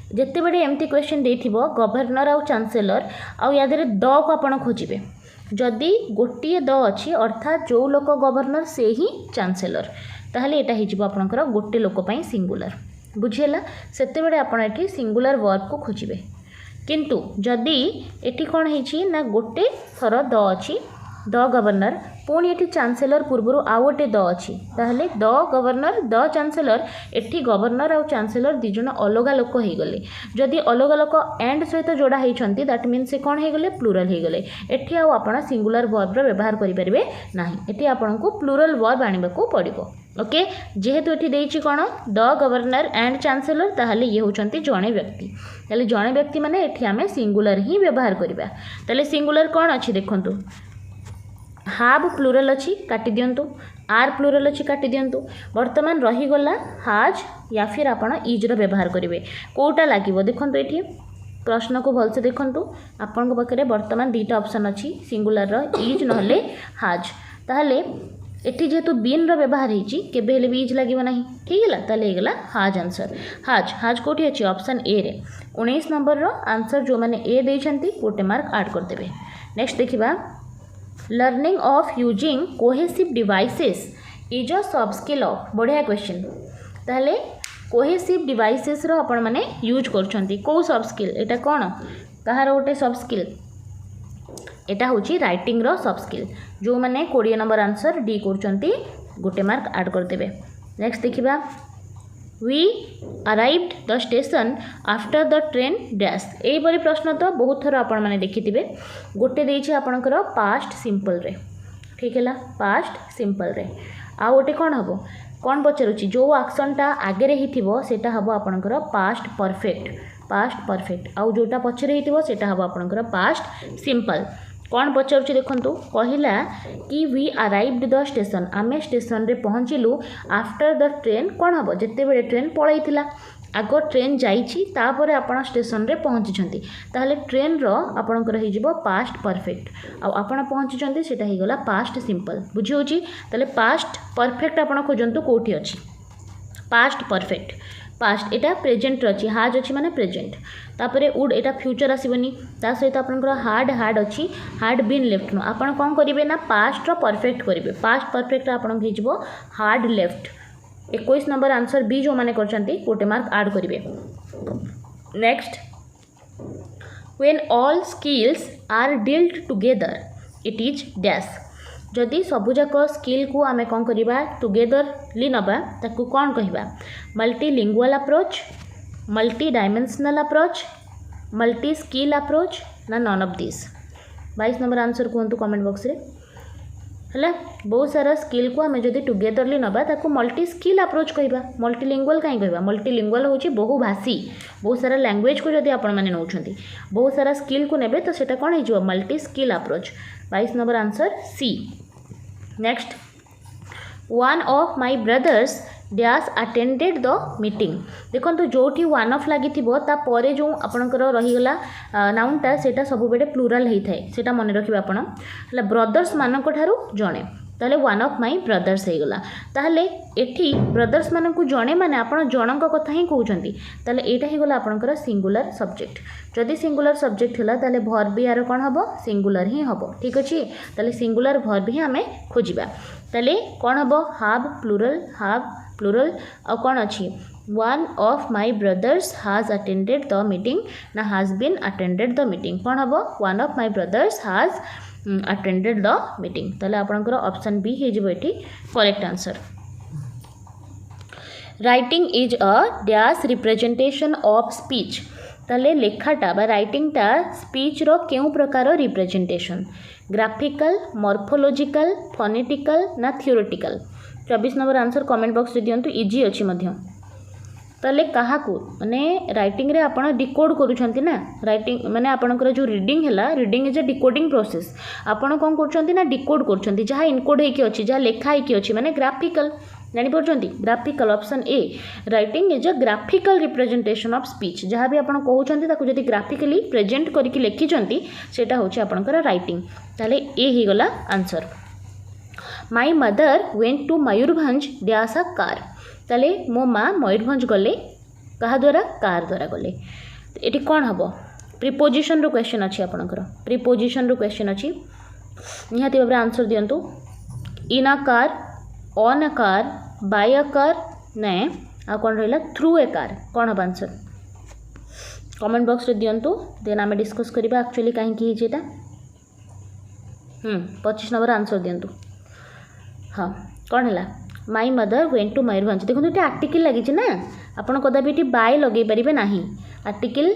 जिते बड़े एमती क्वेश्चन देथिबो गवर्नर आउ चांसेलर आउ यादरे द को आपण खोजिबे। जदि गोटे द अच्छी अर्थात जो लोक गवर्नर से ही चांसेलर, ताहले एटा हिजिबो आपनकर गोटे लोक पई सिंगुलर। बुझिएला, सेते बेले आपण एठी सिंगुलर वर्ब को खोजिबे। किंतु जदि एठी कोन हिची ना गोटे थर द अच्छी द गवर्नर, पुणी एठी चांसेलर पूर्व आउ गोटे द अच्छी, ताहले द गवर्नर द चांसेलर, एठी गवर्नर आउ चांसेलर दिजन अलग लोक हो गले। जदि अलग लोक एंड सहित जोड़ा होती दैट मीन से कौन हो गले, प्लूरल हो गले। एठी आउ आपण सिंगुलर वर्ब व्यवहार करि परिबे नाही, एठी आपनको प्लूरल वर्ब आनिबा को पड़िबो। ओके, जेहेतु एठी देइछि कोन द गवर्नर एंड चांसेलर, ताहले ये होचंती जणे व्यक्ति, ताहले जणे व्यक्ति माने एठी आमे सिंगुलर ही व्यवहार करिबा। ताहले सिंगुलर कोन अछि देखंतु, हाव प्लूरल अच्छी काटी दियंतु, आर प्लूरल अच्छी काटी दियंतु। वर्तमान रहीगला हाज या फिर आपण इज रो व्यवहार करेंगे, कोटा लगे देखो ये प्रश्न को भलसे देखंतु। आपण पाखे वर्तमान दुईटा ऑप्शन अच्छी सिंगुलर रो इज नहले हाज, ताहले एटी जेहेतु बीन रो व्यवहार होती केबे भी इज लगे ना। ठीक है, ताहले गला हाज आंसर। हाज हाज कोठी अच्छी ऑप्शन ए रे। 19 नंबर रो आंसर जो मैंने ए देइछंती गोटे मार्क ऐड कर देबे। नेक्स्ट देखिबा, learning of using cohesive devices is a सब स्किल ऑफ। बढ़िया क्वेश्चन, ताहले कोहेसिव डिवाइसेस रो आपण माने यूज करछंती को सब स्किल, एटा कोन कहार गोटे सब स्किल, एटा होची राइटिंग रो सब स्किल। जो माने 20 नंबर आंसर डी करछंती गोटे मार्क ऐड कर देबे। नेक्स्ट देखिबा, we arrived the station after the train dash. यहीपरि प्रश्न तो बहुत थर आपण मैंने देखिथिबे। गोटे देइछि आपणकर पास्ट सिंपल रे। ठीक है, पास्ट सिंपल रे आ गोटे कौन हम कौन पचारुछि, जो एक्शनटा आगे रे हिथिबो सेटा हबो आपणकर पास्ट परफेक्ट। पास्ट परफेक्ट आउ जोटा पछरे हिथिबो सेटा हबो आपणकर पास्ट सिंपल। कौन पचारुछि देखंतु, कहिला कि वी अराइव्ड द स्टेशन, आमे स्टेशन रे पहुँचलु आफ्टर द ट्रेन कौन हम जिते बड़े ट्रेन पलैथिला, आग ट्रेन जाइछि तापर आपण स्टेशन रे पहुँची, ताहले ट्रेन रो आपणकर हिजिबो पास्ट परफेक्ट आ आपण पहुँची सेटा ही गला पास्ट सिंपल। बुझी होची, ताहले पास्ट परफेक्ट आपण खोजंतु कोठी अछि, पास्ट परफेक्ट पास्ट एटा प्रेजेंट अच्छी हाज अच्छी माने प्रेजेंट तापर वुड एटा फ्यूचर आसबनी ता सहित आपनकर हार्ड अच्छी हार्ड बीन लेफ्ट नो आपन कौन करेंगे ना पास्ट रो परफेक्ट करेंगे पास्ट परफेक्ट आपन हो had left 21 number answer B जो माने करछंती गोटे मार्क ऐड करेंगे। Next when all skills are dealt together it is dash जदि सबुजाक स्किल को आमे कौन करिबा टुगेदरली नबा ताकू कौन कहिबा multilingual approach multi dimensional approach multi skill approach ना none of this 22 number answer कहतु कमेंट बॉक्स रे है बहुत सारा स्किल को आम जब टुगेदरली नबा ताकू मल्टी स्किल अप्रोच कहबा मल्टीलिंगुअल कहीं कहबा मल्टीलिंगुअल होची बहुभाषी बहुत सारा लैंग्वेज को जब आपण मैंने नौछंती बहुत सारा स्किल को नेबे तो सेटा कौन हो multi skill approach 22 number answer C. Next one of my brothers dash attended the meeting देखो जो वन ऑफ लगी तापर जो आपंकर रहीगला नाउनटा से सब बेटे प्लूराल होता है सेटा मन रखिए आपण ब्रदर्स मानक ठारू जणे ताले वन ऑफ माय ब्रदर्स होगला ताहले एठी ब्रदर्स मानक जणे माने आपण जनक कथा ही कहउछंती ताले एटा होगला आपनकर सिंगुलर सब्जेक्ट जदि सिंगुलर सब्जेक्ट हला ताले वर्ब यार कोन हबो सिंगुलर ही हबो ठीक अछि ताले सिंगुलर वर्ब ही हमें खोजिबा ताले कोन हबो हाव प्लूरल और कौन अच्छी one of my brothers has attended the meeting ना has been attended the meeting कौन हम one of my brothers has attended the meeting ताले आपनकर ऑप्शन बी हे जबो एठी correct answer. Writing is a dash representation of speech ताले लेखाटा बा राइटिंगटा स्पीच रो केउ प्रकार रिप्रेजेंटेशन ग्राफिकल मॉर्फोलॉजिकल फोनेटिकल ना theoretical 24 number answer comment box रे दियंतु इजी अछि मध्य ताले कहा को माने राइटिंग रे आपण डिकोड करूछंती ना राइटिंग माने आपनकर जो रीडिंग हैला reading is a decoding process आपण कोन करूछंती ना डिकोड करूछंती जहा इनकोड हे कि अछि जहा लेखा हे कि अछि माने ग्राफिकल जानि पड़छंती graphical option a writing is a graphical representation of speech जहाँ भी आपण कहउछंती ताकू जदि ग्राफिकली प्रेजेंट करके लिखिछंती सेटा होछि आपनकर राइटिंग ताले ए ही गला answer. My mother went to Mayurbhanj dash a car ताले मो माँ मयूरभंज गले कहा द्वारा कार द्वारा गले एटी कौन हम प्रिपोजिशन रो क्वेश्चन अच्छी आपनकर प्रिपोजिशन रो क्वेश्चन अच्छी निहाती भाव आंसर दियंतु in a car on a car by a car ने आ कौन रहा थ्रू ए कार कौन हम आंसर कमेंट बॉक्स रे दियंतु देन आम डिस्कस करबा एक्चुअली कहीं 25 नंबर आंसर दियंतु हाँ कौन है my mother went to Mayurbhanj देखो ये आर्टिकल लगी ना आपड़ कदापि ये बाय लगे पारे ना आर्टिकल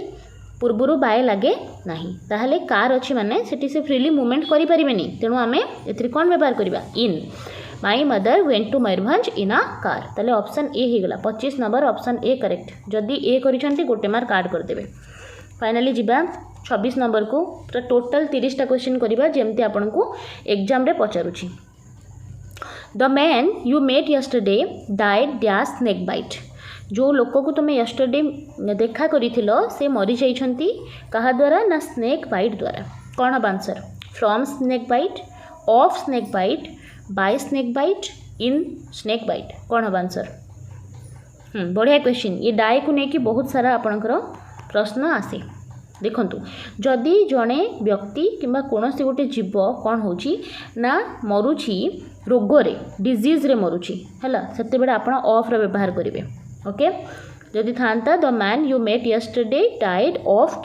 पूर्वर बाय लगे ना ताहले कार अच्छी माने से फ्रीली मूवमेंट करें तेणु आम ए कौन व्यवहार करवा in my mother went to Mayurbhanj in a car ताले ऑप्शन ए हो गला 25 नंबर ऑप्शन ए करेक्ट जदि ए करिसेंती गोटे मार्क ऐड करदेबे। फाइनली जीवा 26 नंबर को पूरा टोटल 30टा क्वेश्चन करवा जमती आपन को एग्जाम रे पचारुची। The man you met yesterday died dash snake bite जो लोक को तुम यस्टरडे देखा करिथिलो से मरी जाइछंती कहा द्वारा ना स्नेक बाइट द्वारा कौन हम answer from snake bite of snake bite by snake bite in snake bite कौन हम आंसर बढ़िया क्वेश्चन ये डाई को लेकिन बहुत सारा आपणकर प्रश्न आसे देखंतु जदि जड़े व्यक्ति किंबा कौन से गोटे जीव कौन होची ना मरुची रोगरे डिजीज रे मरुची हैला सेते बेले आपण ऑफ रो व्यवहार करिवे ओके जदि थांता the man you met yesterday died of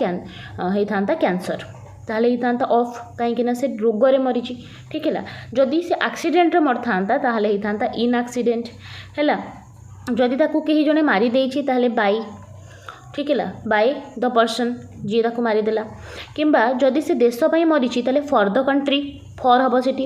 हे थांता कैंसर ताले ही थांता ऑफ कहीं ना से रोगरे मरीची ठीक है जदि से एक्सीडेंट रे मर थांता ताले ही थांता इन एक्सीडेंट हैला जदि ताकू कहीं जने मारी देइची ताले बाई ठीक है बाय द पर्सन जी ताकू मारिदेला किंबा जदि से देश पाई मरीची ताले फॉर द कंट्री फॉर हम सेठी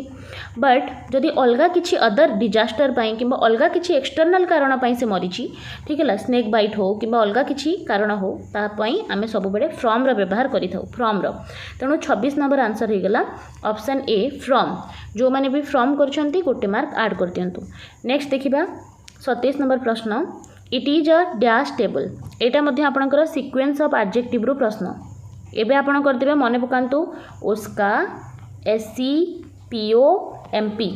बट जदि अलगा किछि अदर डिजास्टर पाई किंबा अलगा किछि एक्सटर्नल कारण पाई से मरीची ठीक है स्नेक बाइट हो किंबा अलगा किछि कारण हो ता पाई आमे सब बेले फ्रॉम रो व्यवहार करि थाउ फ्रॉम रो तेणु 26 नंबर आंसर हो गला ऑप्शन ए फ्रॉम जो माने भी फ्रॉम करछंती गोटे मार्क ऐड कर दियंतु। नेक्स्ट देखिबा 27 नंबर प्रश्न it is a dash table एटा मध्ये आपनकर सीक्वेंस ऑफ एडजेक्टिव रो प्रश्न एबे आपण करदिबे मने पकांतु ओस्का एससी पीओ एमपी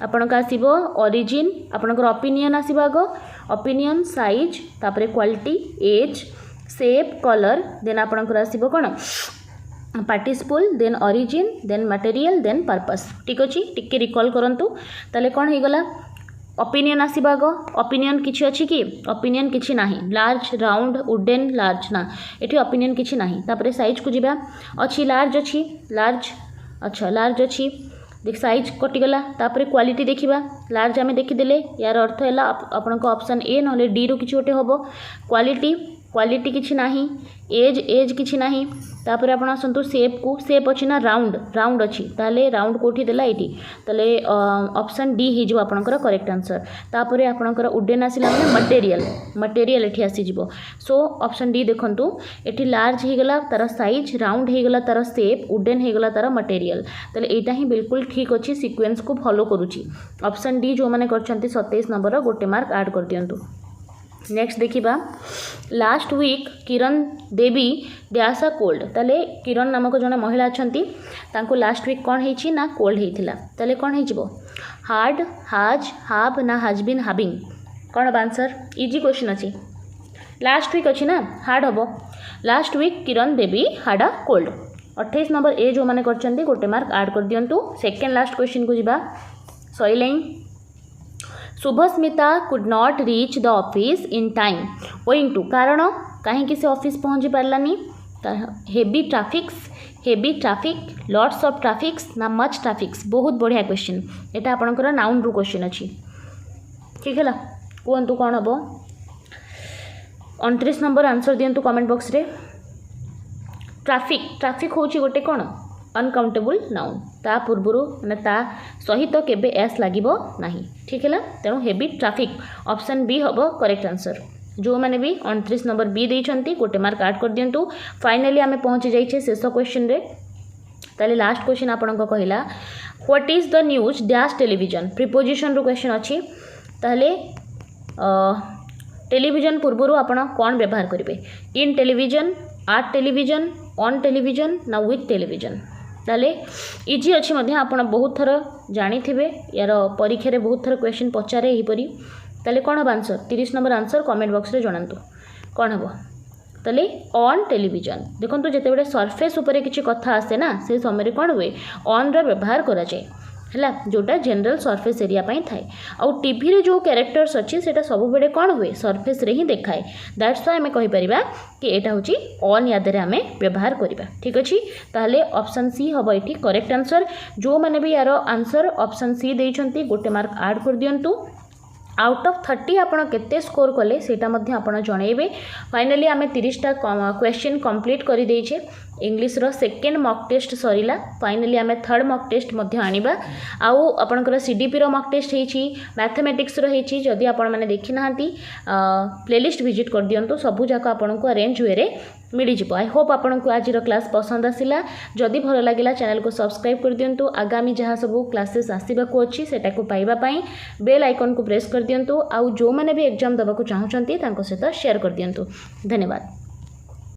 आपन का आसीबो ओरिजिन आपनकर ओपिनियन आसीबो आगो ओपिनियन साइज तापर quality age shape colour then आपणकर आसीबो कोन participle then origin then material then purpose ठीक अच्छे टिके रिकॉल करंतु ताले कौन हो गला ओपिनियन आसीबा आग ओपिनियन किछि अछि कि ओपिनियन किछि नाही लार्ज राउंड वुडन लार्ज ना एठी ओपिनियन किछि नाही तापरे साइज को जिबा अछि लार्ज अच्छा लार्ज अछि देख साइज कटिगला तापरे क्वालिटी देखिबा लार्ज आमे देखिदेले यार अर्थ हैला आपनको ऑप्शन ए नले डी रो किछि ओटे होबो क्वालिटी किछि नाही एज किछि नाही तापर आपण आसंतु शेप अछि ना राउंड अछि ताले राउंड कोठी देला एठी ताले ऑप्शन डी हि जो आपनकर करेक्ट आंसर तापर आपनकर वुडन आसिला माने मटेरियल एठी आसी जिवो सो ऑप्शन डी देखंतु एठी लार्ज हि गला तार साइज राउंड हि गला तार शेप वुडन हि गला तार मटेरियल ताले एटा ही बिल्कुल ठीक अछि सीक्वेंस को फॉलो करूची ऑप्शन डी जो माने करछंती 27 नंबर गोटे मार्क ऐड कर दियंतु नेक्स्ट देखिबा last week Kiran Devi dash a cold ताले किरण नामक जने महिला अछंती तांको लास्ट वीक कोन हेछि ना कोल्ड हेथिला ताले कोन हेजिबो हार्ड हाज हाव ना हैज बीन हैविंग कोन आंसर इजी क्वेश्चन अछि लास्ट वीक अछि ना हार्ड हबो last week Kiran Devi had a cold 28 number A जो माने करछंती गोटे मार्क ऐड कर दियंतु सेकंड लास्ट क्वेश्चन को जिबा सॉइलिंग Shubhasmita could not reach the office in time owing to कारण कहीं से ऑफिस पहुँची पारानी heavy traffic lots of traffics ना मच ट्राफिक्स बहुत बढ़िया क्वेश्चन एटा आपनकर नाउन रू क्वेश्चन अच्छी ठीक है कहतु कौन हम 29 नंबर आंसर दिंतु कमेंट बॉक्स रे ट्राफिक होची गोटे कौन अनकाउंटेबल नाउन ता पूर्वर माने ता सहित केबे एस लागिबो नाही ठीक है तेणु हेवी ट्राफिक ऑप्शन बी हबो करेक्ट आंसर जो मैंने भी 29 नंबर बी देइछंती गोटे मार्क ऐड कर दियंतु फाइनली आमे पहुंची जाइछे शेष क्वेश्चन रे ताले लास्ट क्वेश्चन आपनको कहिला what is the news dash television preposition रो क्वेश्चन अछि ताले टेलीविजन पूर्वर आपण कोन व्यवहार करिवे in television at television on television ना विथ टेलीविजन ताले इजी अच्छी मध्य आपण बहुत थर जानी थे यार परीक्षा रे बहुत थर क्वेश्चन पचारे हीपरी ताले कौन हम answer 30 number answer comment box रे जणांतु कौन हम ताले ऑन टेलीविजन देखो जिते सरफेस उपरे किसी कथा आसे ना से समय कौन हुए ऑन रो व्यवहार करा जाए है जोटा जनरल सरफेस एरिया थाए आउ टीवी रे जो कैरेक्टर्स अच्छी से सब बेले कौन हुए सरफेस रे ही देखाए दैट्स व्हाई आम कहीपर कि यहाँ हूँ ऑन याद आम व्यवहार करवा ठीक अच्छे ताहले ऑप्शन सी हम ये करेक्ट आंसर जो मैंने भी यार आंसर ऑप्शन सी देइछंती गोटे मार्क ऐड कर दियंतु आउट ऑफ 30 आपण केते स्कोर कले सेटा मध्य आपण जणेबे फाइनली आमे 30टा क्वेश्चन कंप्लीट करि देइछे इंग्लिश रो सेकेंड मॉक टेस्ट सरीला फाइनली आमे थर्ड मॉक टेस्ट मध्य आनिबा आउ आपनकर सीडीपी रो मॉक टेस्ट हेछि मैथमेटिक्स रो हेछि जदि आपण माने देखि नाहंती प्लेलिस्ट विजिट कर दियंतु सबु जाक आपण को अरेंज वे रे मिली जिवो आई होप आपण को आज रो क्लास पसंद आसिला जदि भलो लागिला चैनल को सब्सक्राइब कर दियंतु आगामी जहाँ सब क्लासेस आसीबा को अछि सेटा को पाइबा पई बेल आइकन को प्रेस कर दियंतु आउ जो माने भी एग्जाम दबा को चाहउचंती तांको सहित शेयर कर दियंतु धन्यवाद।